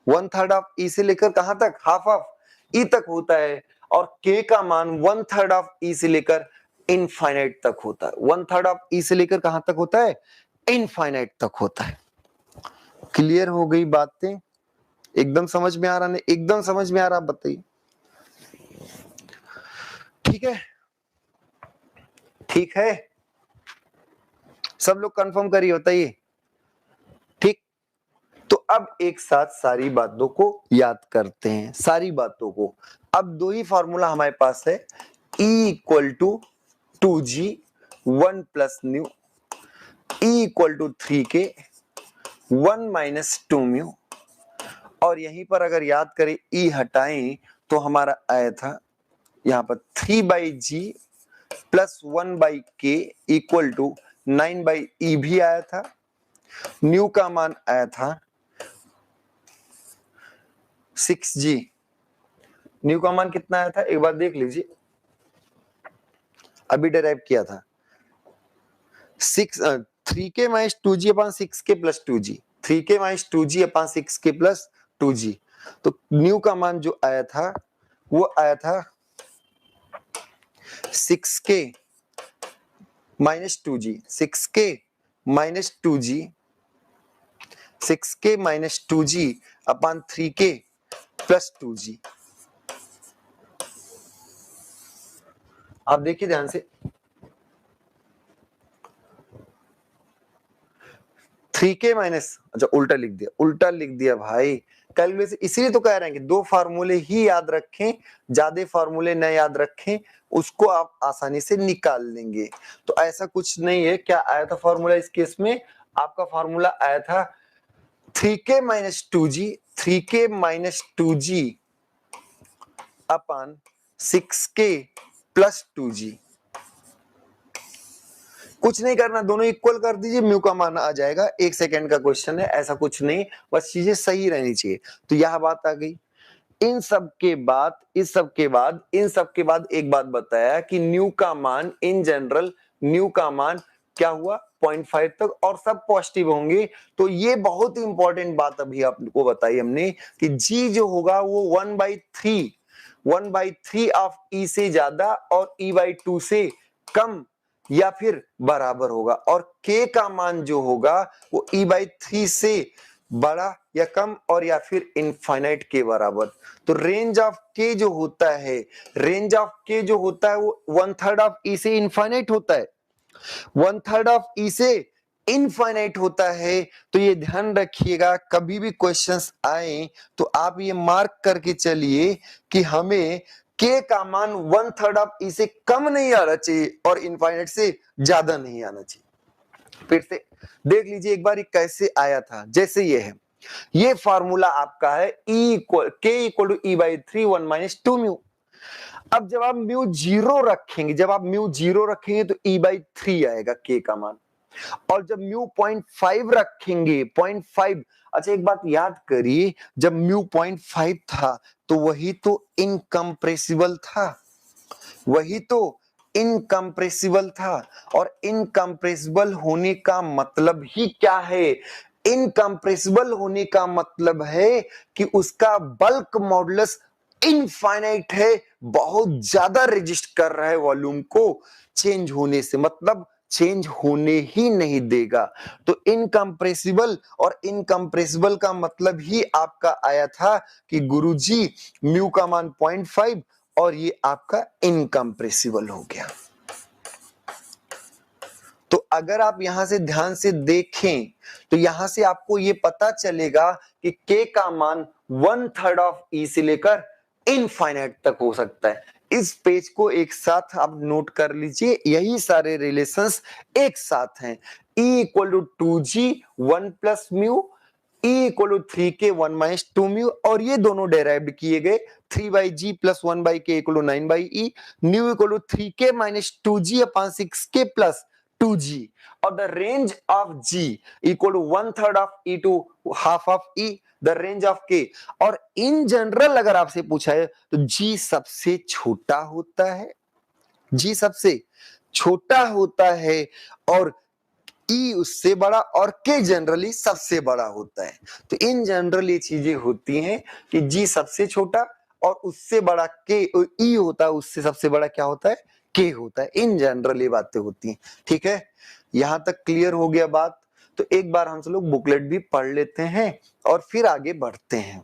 1/3 ऑफ E से लेकर कहां तक, हाफ ऑफ E तक होता है। और k का मान 1/3 ऑफ E से लेकर इनफाइनाइट तक होता है। 1/3 ऑफ E से लेकर कहां तक होता है, इनफाइनाइट तक होता है। क्लियर हो गई बातें, एकदम समझ में आ रहा, नहीं एकदम समझ में आ रहा, बताइए। ठीक है, ठीक है, सब लोग कंफर्म करिए, बताइए। ठीक, तो अब एक साथ सारी बातों को याद करते हैं, सारी बातों को। अब दो ही फॉर्मूला हमारे पास है, E equal to 2G 1 plus mu, E equal to 3K 1 - 2 mu. और यहीं पर अगर याद करें, E हटाएं तो हमारा आया था यहां पर 3/G plus 1/K equal to 9/E भी आया था। न्यू का मान आया था 6G। न्यू का मान कितना आया था, एक बार देख लीजिए, अभी डेराइव किया था 3K minus 2G upon 6K plus 2G, 3K minus 2G upon 6K plus 2G। तो न्यू का मान जो आया था वो आया था 6K minus 2G, 6K minus 2G, 6K minus 2G upon 3K plus 2G। आप देखिए ध्यान से, 3K माइनस, अच्छा उल्टा लिख दिया, उल्टा लिख दिया भाई। कैलकुलेशन इसीलिए तो कह रहे हैं कि दो फार्मूले ही याद रखें, ज्यादा फार्मूले न याद रखें, उसको आप आसानी से निकाल लेंगे। तो ऐसा कुछ नहीं है। क्या आया था फार्मूला इस केस में, आपका फार्मूला आया था 3K minus 2G, 3K minus 2G अपान 6k प्लस 2g। कुछ नहीं करना, दोनों इक्वल कर दीजिए, म्यू का मान आ जाएगा। 1 सेकेंड का क्वेश्चन है, ऐसा कुछ नहीं, बस चीजें सही रहनी चाहिए। तो यह बात आ गई। इन सब के बाद एक बात बताया कि न्यू का मान इन जनरल, न्यू का मान क्या हुआ 0.5 तक, और सब पॉजिटिव होंगे। तो ये बहुत ही इंपॉर्टेंट बात अभी आपको बताई हमने कि जी जो होगा वो 1/3 ऑफ ई से ज्यादा और e/2 से कम या फिर बराबर होगा, और k का मान जो होगा वो e/3 से बड़ा या कम और या फिर इनफाइनाइट के बराबर। तो रेंज ऑफ k जो होता है, वो 1/3 ऑफ e से इनफाइनाइट होता है, 1/3 ऑफ ई से इनफाइनाइट होता है। तो ये ध्यान रखिएगा, कभी भी क्वेश्चंस आए तो आप ये मार्क करके चलिए कि हमें के का मान 1/3 ऑफ ई से कम नहीं आना चाहिए और इनफाइनाइट से ज्यादा नहीं आना चाहिए। फिर से देख लीजिए एक बार ये कैसे आया था। जैसे ये है, ये फार्मूला आपका है k equal to e/3 1 - 2 mu. अब जब आप म्यू जीरो रखेंगे तो e/3 आएगा k का मान, और जब म्यू 0.5 रखेंगे 0.5, अच्छा एक बात याद करिए, जब म्यू 0.5 था तो वही तो इनकम्प्रेसिबल था, और इनकम्प्रेसिबल होने का मतलब ही क्या है? इनकम्प्रेसिबल होने का मतलब है कि उसका बल्क मॉडुलस इनफाइनाइट है, बहुत ज्यादा रेजिस्ट कर रहा है वॉल्यूम को चेंज होने से, मतलब चेंज होने ही नहीं देगा। तो इनकम्प्रेसिबल, और इनकम्प्रेसिबल का मतलब ही आपका आया था कि गुरुजी म्यू का मान 0.5 और ये आपका इनकम्प्रेसिबल हो गया। तो अगर आप यहां से ध्यान से देखें तो यहां से आपको ये पता चलेगा कि k का मान 1/3 ऑफ e से लेकर इनफाइनाइट तक हो सकता है। इस पेज को एक साथ आप नोट कर लीजिए, यही सारे रिलेशंस एक साथ हैं। e equal to 2g 1 plus mu, e equal to 3k 1 - 2 mu, और ये दोनों डेराइव्ड किए गए 3/g plus 1/k equal to 9/e, mu equal to 3k - 2g upon 6k plus 2g, और the range of g equal to 1/3 of e to half of e, the range of k। और इन जनरल अगर आपसे पूछा है तो g सबसे छोटा होता है, और ई उससे बड़ा, और के जनरली सबसे बड़ा होता है। तो इन जनरल ये चीजें होती हैं कि जी सबसे छोटा और उससे बड़ा के ई होता है, उससे सबसे बड़ा क्या होता है? के होता है। इन जनरल ये बातें होती हैं। ठीक है, यहां तक क्लियर हो गया बात। तो एक बार हम सब लोग बुकलेट भी पढ़ लेते हैं और फिर आगे बढ़ते हैं।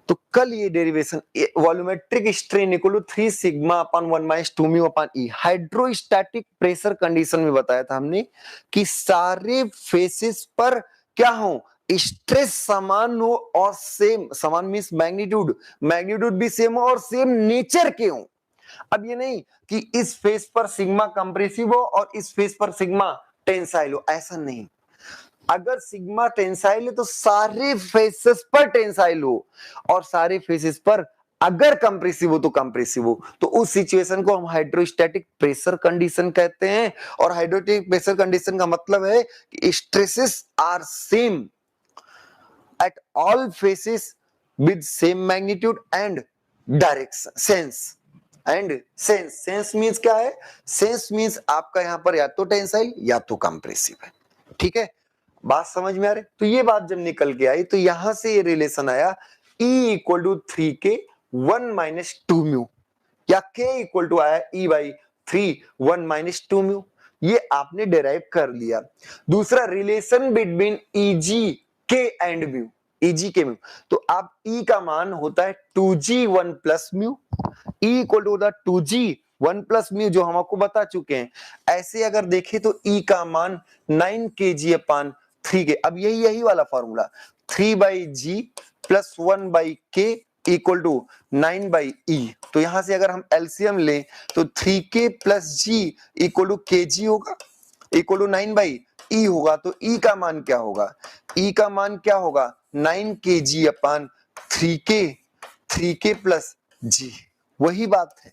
तो कल ये derivation volumetric strain equal to 3 sigma upon 1 - 2 mu upon E hydrostatic pressure condition में बताया था हमने कि सारे फेसेस पर क्या हो, स्ट्रेस समान हो और सेम, समान मींस मैग्नीट्यूड भी सेम हो और सेम नेचर के हो। अब ये नहीं कि इस फेस पर सिग्मा कंप्रेसिव हो और इस फेस पर सिग्मा टेंसाइल हो, ऐसा नहीं। अगर सिग्मा टेंसाइल है तो सारे फेसेस पर टेंसाइल हो, और सारे फेसेस पर अगर कंप्रेसिव हो तो कंप्रेसिव हो, तो उस सिचुएशन को हम हाइड्रोस्टैटिक प्रेशर कंडीशन कहते हैं। और हाइड्रोस्टैटिक प्रेशर कंडीशन का मतलब है कि stresses are same at all faces with same magnitude and direction sense means क्या है? सेंस मींस आपका यहां पर या तो टेंसाइल या तो कंप्रेसिव है। ठीक है, बात समझ में आ रही? तो ये बात जब निकल के आई तो यहां से ये रिलेशन आया E equal to 3k 1 - 2 mu, या k इक्वल टू आया E/3 1 - 2 म्यू। ये आपने डेराइव कर लिया। दूसरा relation between Eg k and mu, Eg k mu, तो आप E का मान होता है 2g 1 plus mu, E equal to होता 2g 1 प्लस म्यू, जो हम आपको बता चुके हैं। ऐसे अगर देखें तो E का मान 9 kg अपान 3k, अब यही वाला formula 3/g plus 1/k equal to 9/e। तो यहां से अगर हम एलसीएम लें तो 3k plus g equal to kg होगा, इक्वल टू 9/e होगा। तो E का मान क्या होगा? E का मान क्या होगा? 9 kg अपान 3k 3k प्लस जी, वही बात है,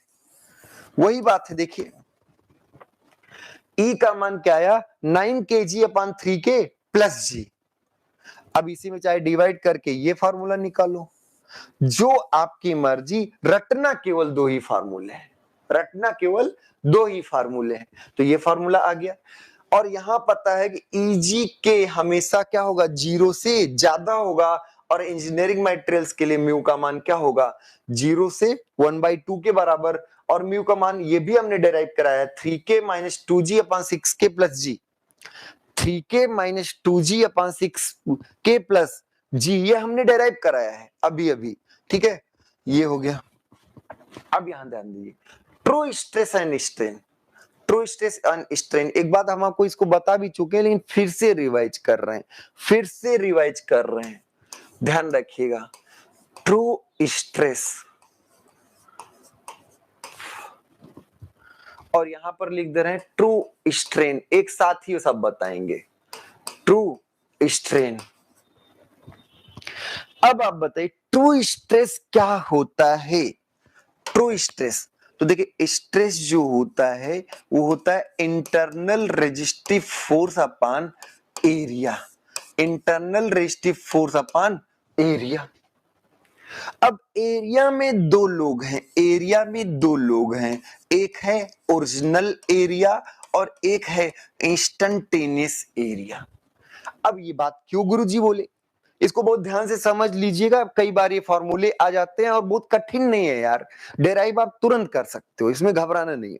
वही बात है। देखिए E का मान क्या आया, 9kg/3k प्लस जी। अब इसी में चाहे डिवाइड करके ये फार्मूला निकालो, जो आपकी मर्जी, रटना केवल दो ही फार्मूले हैं, रटना केवल दो ही फार्मूले हैं। तो ये फार्मूला आ गया, और यहां पता है कि Eg के हमेशा क्या होगा, 0 से ज्यादा होगा, और इंजीनियरिंग मटेरियल्स के लिए म्यू का मान क्या होगा, 0 से 1/2 के बराबर, और म्यू का मान ये भी हमने डेराइव कराया है 3k - 2g/6k प्लस जी, 3k - 2g/6k प्लस जी, ये हमने डेराइव कराया है अभी अभी, ठीक है, ये हो गया। अब यहां ध्यान दीजिए, true stress and strain, true stress and strain, एक बात हम आपको इसको बता भी चुके हैं, लेकिन फिर से रिवाइज कर रहे हैं, फिर से रिवाइज कर रहे हैं, ध्यान रखिएगा। ट्रू स्ट्रेस, और यहां पर लिख दे रहे हैं ट्रू स्ट्रेन, एक साथ ही सब बताएंगे, ट्रू स्ट्रेन। अब आप बताइए ट्रू स्ट्रेस क्या होता है। ट्रू स्ट्रेस, तो देखिए स्ट्रेस जो होता है वो होता है internal resistive force upon area, internal resistive force upon area. अब एरिया में दो लोग हैं, एरिया में दो लोग हैं, एक है ओरिजिनल एरिया और एक है इंस्टंटेनियस एरिया। अब ये बात क्यों गुरुजी बोले, इसको बहुत ध्यान से समझ लीजिएगा, कई बार ये फॉर्मूले आ जाते हैं और बहुत कठिन नहीं है यार, डेराइव आप तुरंत कर सकते हो, इसमें घबराना नहीं है।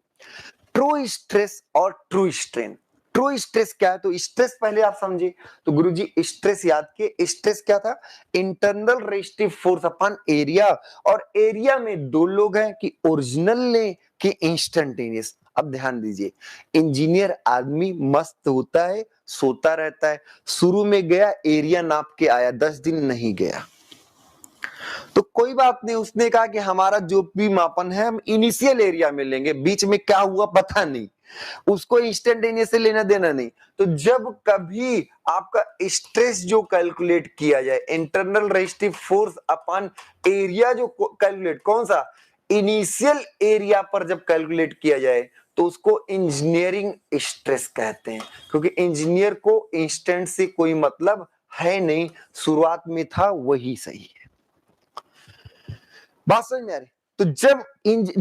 ट्रू स्ट्रेस और ट्रू स्ट्रेन, ट्रू स्ट्रेस क्या है, तो स्ट्रेस पहले आप समझे, तो गुरुजी स्ट्रेस याद किए, स्ट्रेस क्या था, internal resistive force upon area, और एरिया में दो लोग हैं कि ओरिजिनल ने कि इंस्टेंटेनियस। अब ध्यान दीजिए, इंजीनियर आदमी मस्त होता है, सोता रहता है, शुरू में गया एरिया नाप के आया, 10 दिन नहीं गया, तो कोई बात नहीं, उसने कहा कि हमारा जो भी मापन है हम इनिशियल एरिया में लेंगे, बीच में क्या हुआ पता नहीं, उसको इंस्टेंटेनियस से लेना देना नहीं। तो जब कभी आपका स्ट्रेस जो कैलकुलेट किया जाए, internal resistive force upon area जो कैलकुलेट, कौन सा, इनिशियल एरिया पर जब कैलकुलेट किया जाए, तो उसको इंजीनियरिंग स्ट्रेस कहते हैं, क्योंकि इंजीनियर को इंस्टेंट से कोई मतलब है नहीं, शुरुआत में था वही सही है। बात समझ में आ रही, तो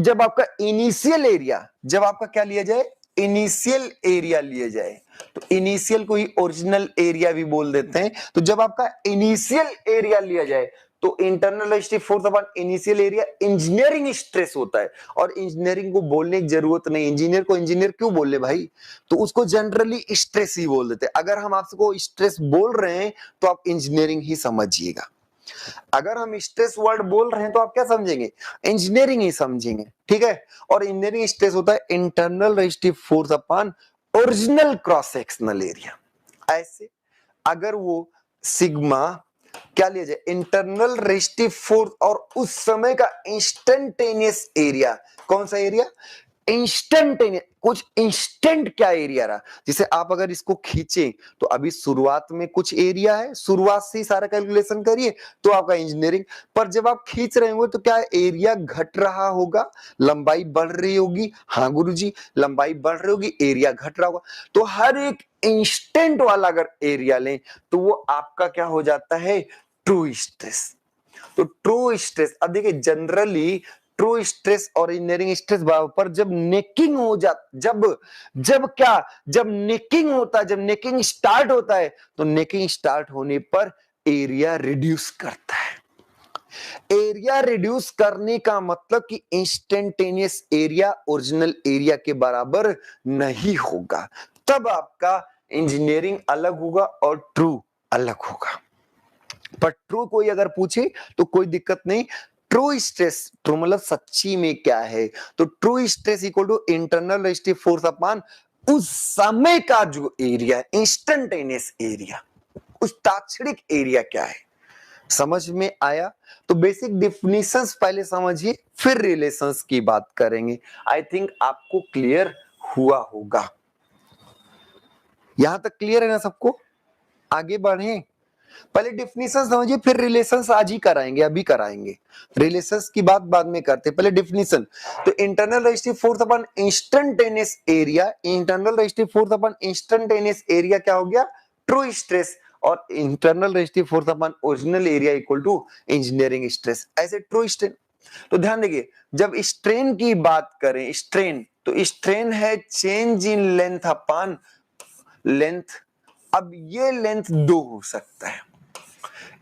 जब आपका इनिशियल एरिया, जब आपका क्या लिया जाए, इनिशियल एरिया लिया जाए, तो इनिशियल को ही ओरिजिनल एरिया भी बोल देते हैं, तो जब आपका इनिशियल एरिया लिया जाए तो internal resistive force upon initial area engineering stress होता है। और इंजीनियरिंग को बोलने की जरूरत नहीं, इंजीनियर को इंजीनियर क्यों बोले भाई, तो उसको जनरली स्ट्रेस ही बोल देते हैं। अगर हम आपको स्ट्रेस बोल रहे हैं तो आप इंजीनियरिंग ही समझिएगा, अगर हम स्ट्रेस वर्ड बोल रहे हैं तो आप क्या समझेंगे, इंजीनियरिंग ही समझेंगे, ठीक है। और इंजीनियरिंग स्ट्रेस होता है internal resistive force upon original cross sectional area. ऐसे अगर वो सिग्मा क्या लिया जाए, इंटरनल रेजिस्टिव फोर्स और उस समय का इंस्टेंटेनियस एरिया, कौन सा एरिया, इंस्टेंटेनियस, कुछ इंस्टेंट क्या एरिया रहा, जिसे आप अगर इसको खींचे तो अभी शुरुआत में कुछ एरिया है, शुरुआत से ही सारा कैलकुलेशन करिए तो आपका इंजीनियरिंग, पर जब आप खींच रहे होंगे तो क्या एरिया घट रहा होगा, लंबाई बढ़ रही होगी, हाँ गुरुजी लंबाई बढ़ रही होगी, एरिया घट रहा होगा, तो हर एक इंस्टेंट वाला अगर एरिया लें तो वो आपका क्या हो जाता है, ट्रू स्ट्रेस। तो ट्रू स्ट्रेस, अब देखिए जनरली ट्रू स्ट्रेस और इंजीनियरिंग स्ट्रेस पर जब नेकिंग हो जब क्या, जब नेकिंग होता है, जब नेकिंग स्टार्ट होता है, तो नेकिंग स्टार्ट होने पर एरिया रिड्यूस करता है। एरिया रिड्यूस करने का मतलब कि इंस्टेंटेनियस एरिया ओरिजिनल एरिया के बराबर नहीं होगा, तब आपका इंजीनियरिंग अलग होगा और ट्रू अलग होगा। पर ट्रू कोई अगर पूछे तो कोई दिक्कत नहीं, ट्रू स्ट्रेस, ट्रू मतलब सच्ची में क्या है, तो true stress equal to internal resistive force upon उस समय का जो एरिया, इंस्टेंटेनियस एरिया, उस तात्क्षणिक एरिया क्या है। समझ में आया, तो बेसिक डिफिनीशंस पहले समझिए, फिर रिलेशंस की बात करेंगे। आई थिंक आपको क्लियर हुआ होगा, यहां तक क्लियर है ना सबको, आगे बढ़े। पहले डिफिनीशन समझिए, फिर रिलेशंस आज ही कराएंगे, अभी कराएंगे। रिलेशंस की बात बाद में करते, पहले डिफिनीशन। तो internal resistive force upon instantaneous area, internal resistive force upon instantaneous area क्या हो गया, ट्रू स्ट्रेस, और internal resistive force upon original area equal to engineering stress, ऐसे ट्रू स्ट्रेन। तो ध्यान देखिए, जब स्ट्रेन की बात करें, स्ट्रेन, तो स्ट्रेन है change in length upon length. अब ये लेंथ दो हो सकता है,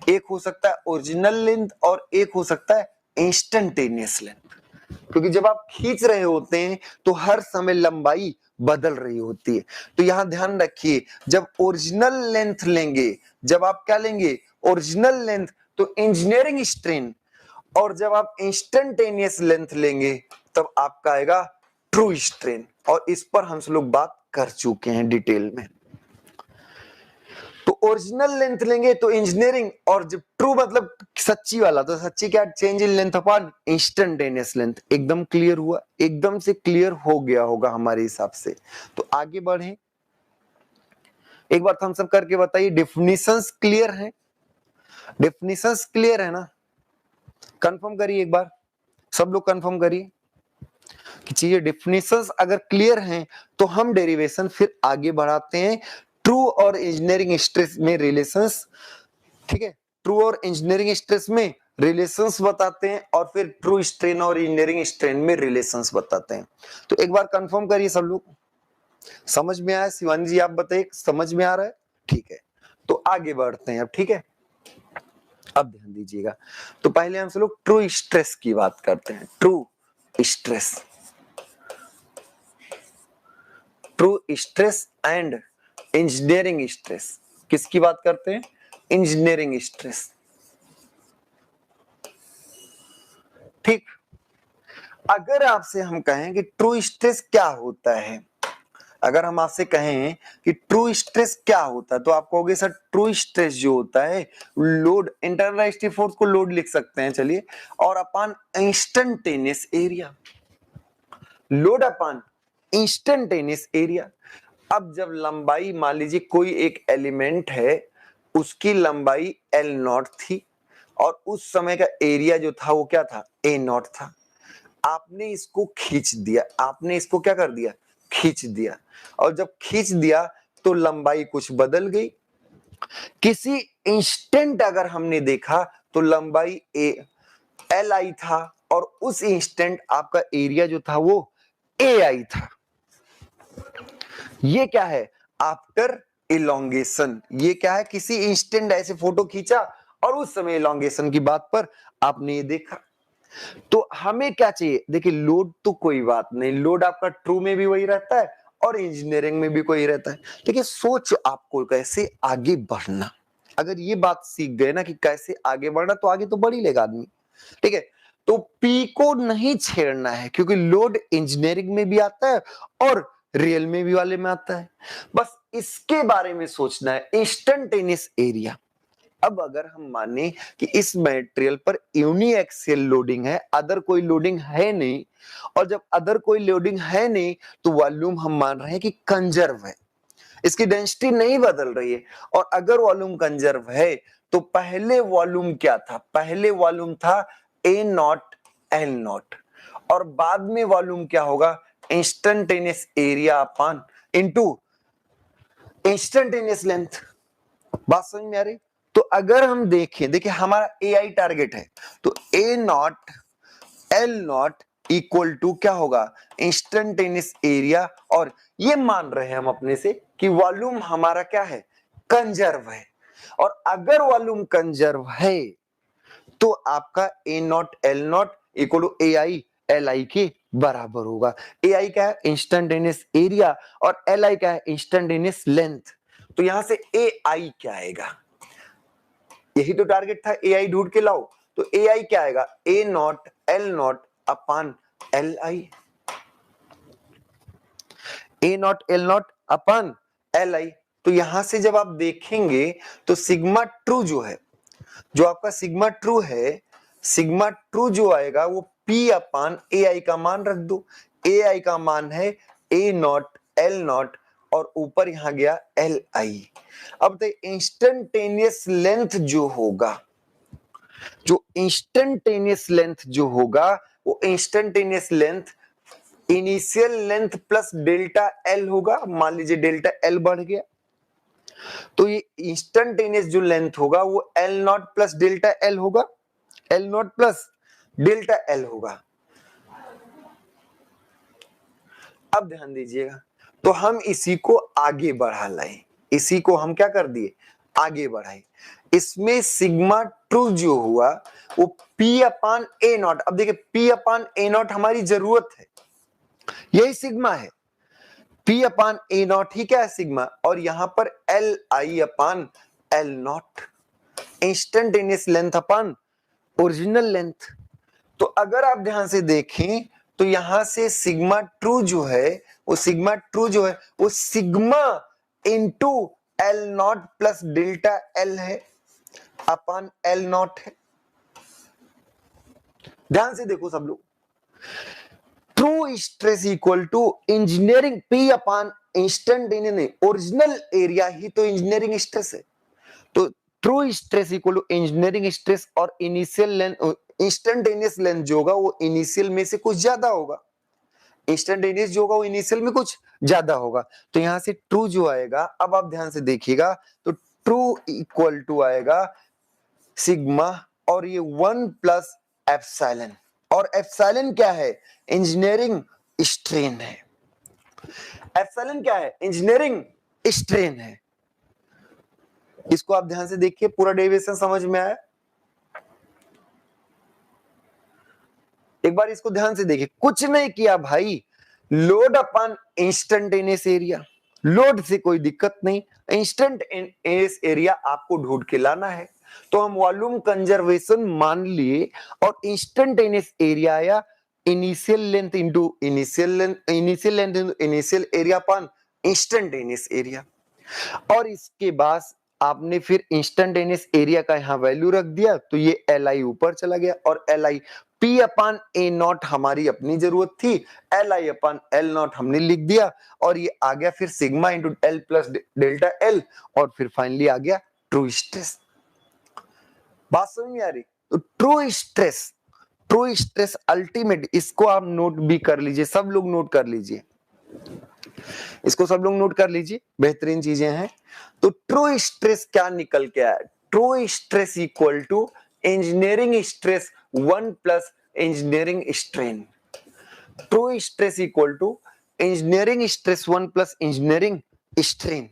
एक हो सकता है ओरिजिनल लेंथ और एक हो सकता है इंस्टेंटेनियस लेंथ, क्योंकि जब आप खींच रहे होते हैं तो हर समय लंबाई बदल रही होती है। तो यहां ध्यान रखिए, जब ओरिजिनल लेंथ लेंगे, जब आप क्या लेंगे ओरिजिनल लेंथ, तो इंजीनियरिंग स्ट्रेन, और जब आप इंस्टेंटेनियस लेंथ लेंगे तब आपका आएगा ट्रू स्ट्रेन, और इस पर हम लोग बात कर चुके हैं डिटेल में। तो ओरिजिनल लेंथ लेंगे तो इंजीनियरिंग, और जब ट्रू मतलब सच्ची वाला, तो सच्ची क्या, change in length upon instantaneous length. एकदम क्लियर हुआ, एकदम से क्लियर हो गया होगा हमारे हिसाब से। तो आगे बढ़े, एक बार थम्स अप करके बताइए, डेफिनेशंस क्लियर है, डेफिनेशंस क्लियर है ना, कंफर्म करिए एक बार, सब लोग कंफर्म करिए कि चीजें डेफिनेशंस अगर क्लियर हैं तो हम डेरिवेशन फिर आगे बढ़ाते हैं। ट्रू और इंजीनियरिंग स्ट्रेस में रिलेशंस, ठीक है, ट्रू और इंजीनियरिंग स्ट्रेस में रिलेशंस बताते हैं, और फिर ट्रू स्ट्रेन और इंजीनियरिंग स्ट्रेन में रिलेशंस बताते हैं। तो एक बार कंफर्म करिए सब लोग, समझ में आया? शिवानी जी आप बताइए, समझ में आ रहा है? ठीक है, तो आगे बढ़ते हैं अब, ठीक है। अब ध्यान दीजिएगा, तो पहले हम सब लोग ट्रू स्ट्रेस की बात करते हैं। True stress, true stress and engineering stress, किसकी बात करते हैं? इंजीनियरिंग स्ट्रेस, ठीक। अगर आपसे हम कहें कि ट्रू स्ट्रेस क्या होता है, अगर हम आपसे कहें कि ट्रू स्ट्रेस क्या होता है, तो आप कहोगे सर ट्रू स्ट्रेस जो होता है, लोड, इंटरनल रेजिस्टिव फोर्स को लोड लिख सकते हैं चलिए, और upon instantaneous area, load upon instantaneous area. अब जब लंबाई, मान लीजिए कोई एक एलिमेंट है, उसकी लंबाई L नॉट थी, और उस समय का एरिया जो था वो क्या था, A नॉट था। आपने इसको खींच दिया, आपने इसको क्या कर दिया, खींच दिया, और जब खींच दिया तो लंबाई कुछ बदल गई। किसी इंस्टेंट अगर हमने देखा तो लंबाई L आई था, और उस इंस्टेंट आपका एरिया जो था वो A आई था। ये क्या है, आफ्टर इलोंगेशन। ये क्या है, किसी इंस्टेंट ऐसे फोटो खींचा और उस समय इलोंगेशन की बात पर आपने ये देखा। तो हमें क्या चाहिए, देखिए लोड तो कोई बात नहीं, लोड आपका ट्रू में भी वही रहता है और इंजीनियरिंग में भी कोई रहता है। देखिए सोच आपको कैसे आगे बढ़ना, अगर ये बात सीख गए ना कि कैसे आगे बढ़ना, तो आगे तो बढ़ ही लेगा आदमी, ठीक है। तो पी को नहीं छेड़ना है, क्योंकि लोड इंजीनियरिंग में भी आता है और रियल में भी वाले में आता है। बस इसके बारे में सोचना है, इंस्टेंटेनियस एरिया। अब अगर हम माने कि इस मटेरियल पर यूनिएक्सियल लोडिंग है, अदर कोई लोडिंग है नहीं, और जब अदर कोई लोडिंग है नहीं तो वॉल्यूम हम मान रहे हैं कि कंजर्व है, इसकी डेंसिटी नहीं बदल रही है। और अगर वॉल्यूम कंजर्व है तो पहले वॉल्यूम क्या था, पहले वॉल्यूम था ए नॉट एल नॉट, और बाद में वॉल्यूम क्या होगा, instantaneous area upon into instantaneous length. बात समझ में आ रही? तो अगर हम देखें, देखिए हमारा ए आई टारगेट है, तो A not L not equal to क्या होगा, इंस्टेंटेनियस एरिया, और ये मान रहे हैं हम अपने से कि वॉल्यूम हमारा क्या है, कंजर्व है। और अगर वॉल्यूम कंजर्व है तो आपका A not L not equal to A I L I के बराबर होगा। ए आई क्या है, इंस्टेंटेनियस एरिया, और एल आई क्या है, इंस्टेंटेनियस लेंथ। तो यहां से ए आई क्या आएगा, यही तो टारगेट था, ए आई ढूंढ के लाओ। तो ए आई क्या आएगा, A not L not upon L I, A not L not upon L I. तो यहां से जब आप देखेंगे तो सिग्मा ट्रू जो है, जो आपका सिग्मा ट्रू है, सिग्मा ट्रू जो आएगा वो P अपॉन ए आई का मान रख दो। ए आई का मान है ए नॉट एल नॉट और ऊपर यहां गया एल आई। अब तो इंस्टेंटेनियस लेंथ जो होगा, जो इंस्टेंटेनियस लेंथ जो होगा, वो instantaneous length initial length plus delta L होगा। मान लीजिए डेल्टा एल बढ़ गया, तो ये इंस्टेंटेनियस जो लेंथ होगा वो L not plus delta L होगा, L not plus delta L होगा। अब ध्यान दीजिएगा, तो हम इसी को आगे बढ़ा लाए, इसी को हम क्या कर दिए, आगे बढ़ाए। इसमें सिग्मा ट्रू जो हुआ वो पी अपान ए नॉट। अब देखिए पी अपान ए नॉट हमारी जरूरत है, यही सिग्मा है, पी अपान ए नॉट ही क्या है, सिग्मा। और यहां पर L I upon L not, instantaneous length upon original length. तो अगर आप ध्यान से देखें तो यहां से सिग्मा ट्रू जो है, वो सिग्मा ट्रू जो है वो sigma into L not plus delta L है अपान एल नॉट है। ध्यान से देखो सब लोग, true stress equal to engineering P upon instantaneous, original area ही तो इंजीनियरिंग स्ट्रेस है। तो true stress equal to engineering stress और इनिशियल लेंथ, इंस्टेंटेनियस लेंथ जो होगा वो इनिशियल में से कुछ ज्यादा होगा, इंस्टेंटेनियस जो होगा वो इनिशियल में कुछ ज्यादा होगा। तो यहां से ट्रू जो आएगा, अब आप ध्यान से देखिएगा, तो ट्रू इक्वल टू आएगा सिग्मा और ये 1 प्लस एप्सिलॉन। और एप्सिलॉन क्या है, इंजीनियरिंग स्ट्रेन है। एप्सिलॉन क्या है, इंजीनियरिंग स्ट्रेन है। इसको आप ध्यान से देखिए, पूरा डेरिवेशन समझ में आया। एक बार इसको ध्यान से देखिए, कुछ नहीं किया भाई, load upon instantaneous area, load से कोई दिक्कत नहीं, इंस्टेंटेनियस एरिया आपको ढूंढ के लाना है। तो हम वॉल्यूम कंजर्वेशन मान लिए और इंस्टेंटेनियस एरिया या initial length into initial length, initial length into initial area upon instantaneous area. और इसके बाद आपने फिर इंस्टेंटेनियस एरिया का यहां वैल्यू रख दिया, तो ये एल आई ऊपर चला गया और L I P upon A not हमारी अपनी जरूरत थी, L I upon L not हमने लिख दिया और ये आ गया फिर sigma into L plus delta L और फिर फाइनली आ गया ट्रू स्ट्रेस। बात समझ में आ रही? तो true stress, true stress ultimate, इसको आप नोट भी कर लीजिए, सब लोग नोट कर लीजिए, इसको सब लोग नोट कर लीजिए, बेहतरीन चीजें हैं। तो ट्रू स्ट्रेस क्या निकल के आया, true stress equal to engineering stress 1 plus engineering strain. True stress equal to engineering stress 1 plus engineering strain.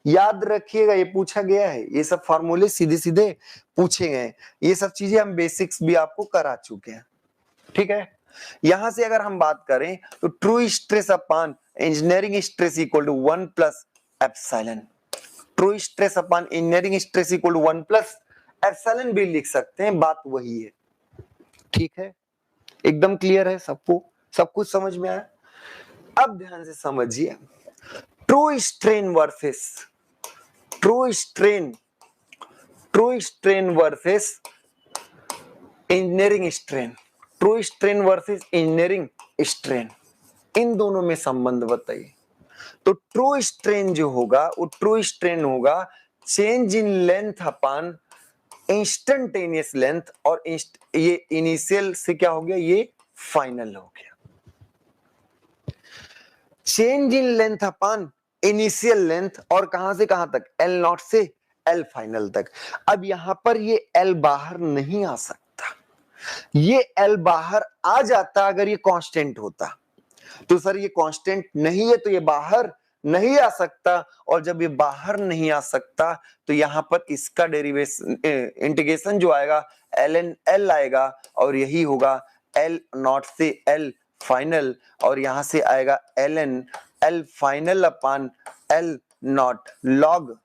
याद रखिएगा, ये पूछा गया है, ये सब फार्मूले सीधे सीधे पूछे गए, ये सब चीजें हम बेसिक्स भी आपको करा चुके हैं, ठीक है। यहां से अगर हम बात करें तो true stress upon engineering stress equal to 1 plus epsilon, true stress upon engineering stress equal to 1 plus epsilon भी लिख सकते हैं, बात वही है, ठीक है। एकदम क्लियर है सबको, सब कुछ समझ में आया। अब ध्यान से समझिए, true strain versus true strain versus engineering strain, true strain versus engineering strain, इन दोनों में संबंध बताइए। तो ट्रू स्ट्रेन जो होगा वो ट्रू स्ट्रेन होगा change in length upon instantaneous length, और ये इनिशियल से क्या हो गया, ये फाइनल हो गया। Change in length upon initial length, और कहां से कहां तक, एल नॉट से एल फाइनल तक। अब यहां पर ये एल बाहर नहीं आ सकता, ये एल बाहर आ जाता अगर ये कांस्टेंट होता, तो सर ये कांस्टेंट नहीं है तो ये बाहर नहीं आ सकता, और जब ये बाहर नहीं आ सकता तो यहां पर इसका डेरिवेशन इंटीग्रेशन जो आएगा एल एन एल आएगा, और यही होगा एल नॉट से एल फाइनल, और यहां से आएगा L N L final upon L naught log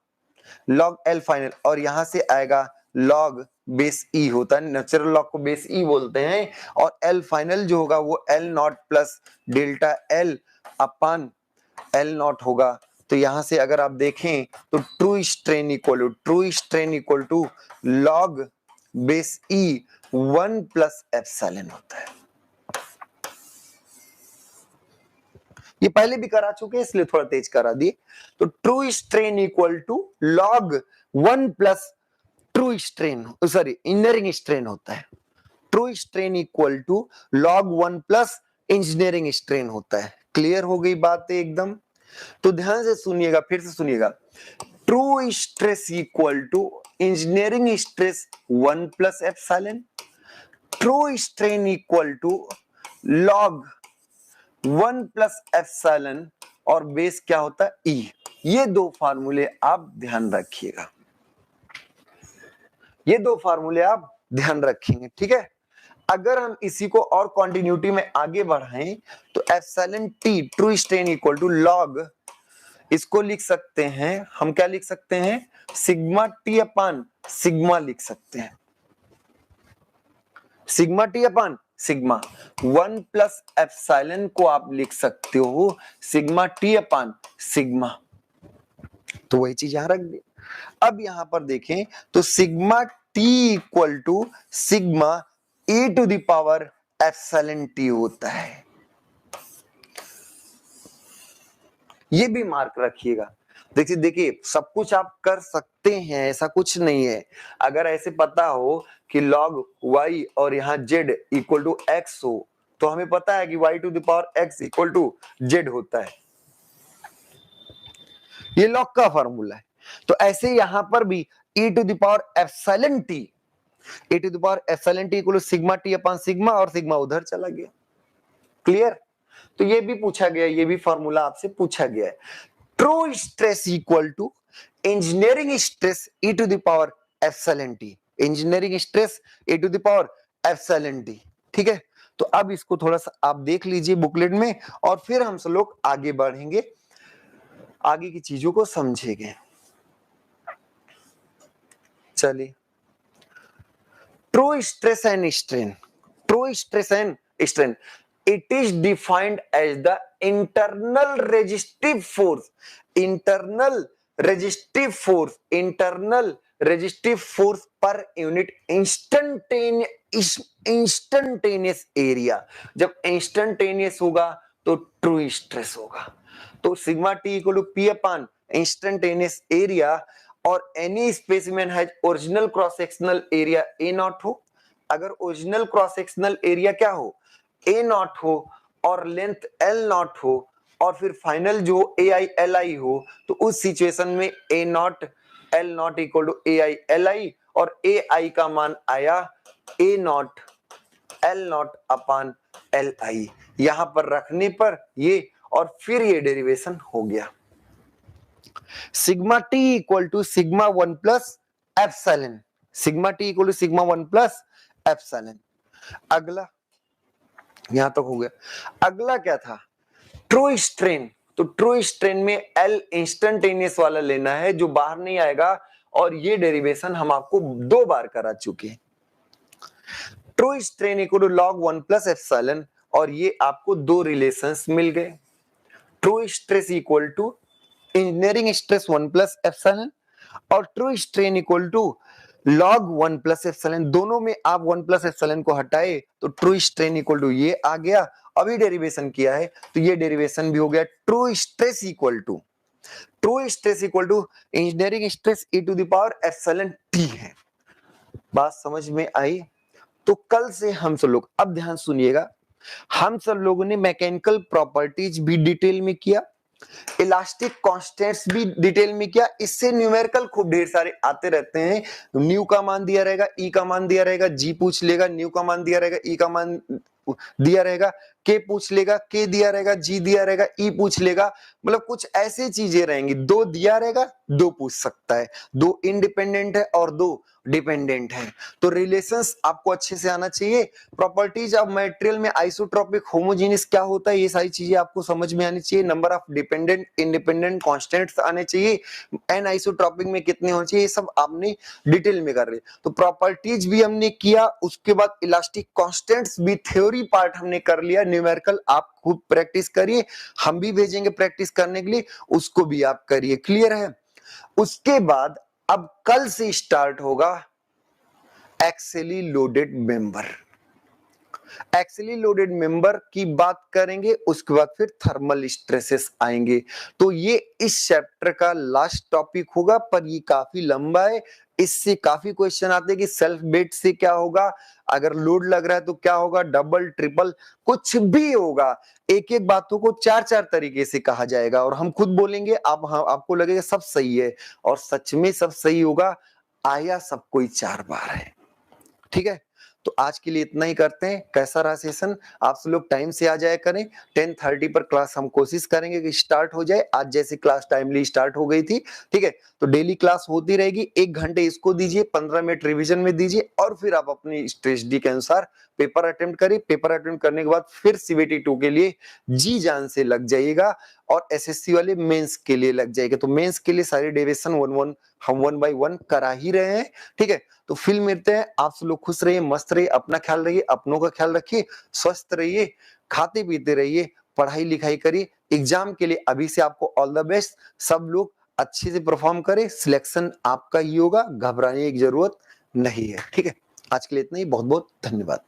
log L final, और यहां से आएगा लॉग बेस ई, होता है नेचुरल लॉग को बेस ई बोलते हैं, और एल फाइनल जो होगा वो L not plus delta L upon L naught होगा। तो यहां से अगर आप देखें तो true strain equal to log base E 1 plus epsilon होता है। ये पहले भी करा चुके हैं इसलिए थोड़ा तेज करा दिए। तो true strain equal to log 1 plus true strain, sorry engineering strain होता है। True strain equal to log 1 plus engineering strain होता है। क्लियर हो गई बात एकदम? तो ध्यान से सुनिएगा, फिर से सुनिएगा। True stress equal to engineering stress 1 plus epsilon, true strain equal to log 1 plus epsilon और बेस क्या होता है ई। ये दो फार्मूले आप ध्यान रखिएगा, ये दो फार्मूले आप ध्यान रखेंगे, ठीक है। अगर हम इसी को और कंटिन्यूटी में आगे बढ़ाएं तो epsilon T true strain equal to log, इसको लिख सकते हैं हम, क्या लिख सकते हैं, सिग्मा टी अपान सिग्मा लिख सकते हैं, sigma T upon sigma. 1 plus epsilon को आप लिख सकते हो सिग्मा टी अपान सिग्मा, तो वही चीज यहां रख दी। अब यहां पर देखें तो sigma T equal to sigma e to the power epsilon T होता है। ये भी मार्क रखिएगा। देखिए देखिए सब कुछ आप कर सकते हैं, ऐसा कुछ नहीं है। अगर ऐसे पता हो कि log y और यहाँ z इक्वल टू x हो तो हमें पता है कि y to the power x equal to z होता है, ये लॉग का फॉर्मूला है। तो ऐसे यहां पर भी e to the power epsilon T, e to the power epsilon T equal to sigma T upon sigma, और सिग्मा उधर चला गया। क्लियर? तो ये भी पूछा गया, ये भी फॉर्मूला आपसे पूछा गया है। True stress equal to engineering stress e to the power epsilon T, engineering stress e to the power epsilon T, ठीक है। तो अब इसको थोड़ा सा आप देख लीजिए बुकलेट में, और फिर हम सब लोग आगे बढ़ेंगे, आगे की चीजों को समझेंगे। चलिए, true stress and strain, true stress and strain, it is defined as the internal resistive force, internal resistive force, internal resistive force per unit instantaneous area। जब instantaneous होगा तो ट्रू स्ट्रेस होगा। तो sigma T equal to P upon instantaneous area, और any specimen has original cross sectional area A not हो। अगर ओरिजिनल क्रॉस सेक्शनल एरिया क्या हो, ए नॉट हो, और लेंथ एल नॉट हो, और फिर फाइनल जो ए आई एल आई हो, तो उस सिचुएशन में A not L not equal to A I L I, और ए आई का मान आया A not L not upon L I, यहां पर रखने पर ये, और फिर ये डेरिवेशन हो गया। Sigma T equal to sigma 1 plus epsilon, sigma T equal to sigma 1 plus epsilon. अगला यहां तक हो गया। अगला क्या था, ट्रू स्ट्रेन। तो ट्रू स्ट्रेन में एल इंस्टेंटेनियस वाला लेना है जो बाहर नहीं आएगा, और ये डेरिवेशन हम आपको 2 बार करा चुके हैं। True strain equal to log 1 plus epsilon, और ये आपको 2 रिलेशंस मिल गए। True stress equal to engineering stress 1 plus epsilon, और true strain equal to log 1 plus epsilon. दोनों में आप 1 प्लस एप्सिलॉन को हटाए तो ट्रू स्ट्रेन इक्वल टू ये आ गया। अभी डेरिवेशन किया है तो ये डेरिवेशन भी हो गया। True stress equal to engineering stress e to the power epsilon T है। बात समझ में आई? तो कल से हम सब लोग, अब ध्यान सुनिएगा, हम सब लोगों ने मैकेनिकल प्रॉपर्टीज भी डिटेल में किया, इलास्टिक कांस्टेंट्स भी डिटेल में किया। इससे न्यूमेरिकल खूब ढेर सारे आते रहते हैं। न्यू का मान दिया रहेगा, ई का मान दिया रहेगा, जी पूछ लेगा, न्यू का मान दिया रहेगा, ई का मान दिया रहेगा, के पूछ लेगा, के दिया रहेगा, जी दिया रहेगा, ई पूछ लेगा। मतलब कुछ ऐसी चीजें रहेंगी, 2 दिया रहेगा, 2 पूछ सकता है, 2 इंडिपेंडेंट है और 2 डिपेंडेंट है। तो रिलेशंस आपको अच्छे से आना चाहिए। प्रॉपर्टीज ऑफ मटेरियल में आइसोट्रोपिक होमोजेनियस क्या होता है, ये सारी चीजें आपको समझ में आनी चाहिए। Number of dependent independent constants आने चाहिए, एन आइसोट्रोपिक में कितने होने चाहिए, ये सब आपने डिटेल में कर रहे। तो प्रॉपर्टीज भी हमने किया, उसके बाद इलास्टिक कांस्टेंट्स भी थ्योरी पार्ट हमने कर लिया। न्यूमेरिकल आप खुद प्रैक्टिस करिए, हम भी भेजेंगे प्रैक्टिस करने के लिए, उसको भी आप करिए। क्लियर है? उसके बाद अब कल से स्टार्ट होगा axially loaded member. Axially loaded member की बात करेंगे, उसके बाद फिर थर्मल स्ट्रेसेस आएंगे। तो ये इस चैप्टर का लास्ट टॉपिक होगा, पर ये काफी लंबा है। इससे काफी क्वेश्चन आते हैं कि सेल्फ वेट से क्या होगा, अगर लोड लग रहा है तो क्या होगा, डबल ट्रिपल कुछ भी होगा, एक एक बातों को चार चार तरीके से कहा जाएगा और हम खुद बोलेंगे, आप आपको लगेगा सब सही है, और सच में सब सही होगा। आया सब कोई चार बार है। ठीक है, तो आज के लिए इतना ही करते हैं। कैसा रहा सेशन? आप सब लोग टाइम से आ जाया करें। 10:30 पर क्लास हम कोशिश करेंगे कि स्टार्ट हो जाए, आज जैसे क्लास टाइमली स्टार्ट हो गई थी। ठीक है, तो डेली क्लास होती रहेगी, 1 घंटे इसको दीजिए, 15 मिनट रिवीजन में दीजिए, और फिर आप अपनी स्ट्रेटजी के अनुसार पेपर अटेम्प्ट करिए। पेपर अटेम्प्ट करने के बाद फिर सीबीटी 2 के लिए जी जान से लग जाइएगा, और एसएससी वाले मेंस के लिए लग जाएगा। तो मेंस के लिए सारी डेरिवेशन हम 1 बाय 1 करा ही रहे हैं। ठीक है, तो फिर मिलते हैं। आप सब लोग खुश रहिए, मस्त रहिए, अपना ख्याल रखिए, अपनों का ख्याल रखिए, स्वस्थ रहिए, खाते पीते रहिए, पढ़ाई लिखाई करिए। एग्जाम के लिए अभी से आपको ऑल द बेस्ट। सब लोग अच्छे से परफॉर्म करें, सिलेक्शन आपका ही होगा, घबराने की जरूरत नहीं है। ठीक है, आज के लिए इतना ही। बहुत बहुत धन्यवाद।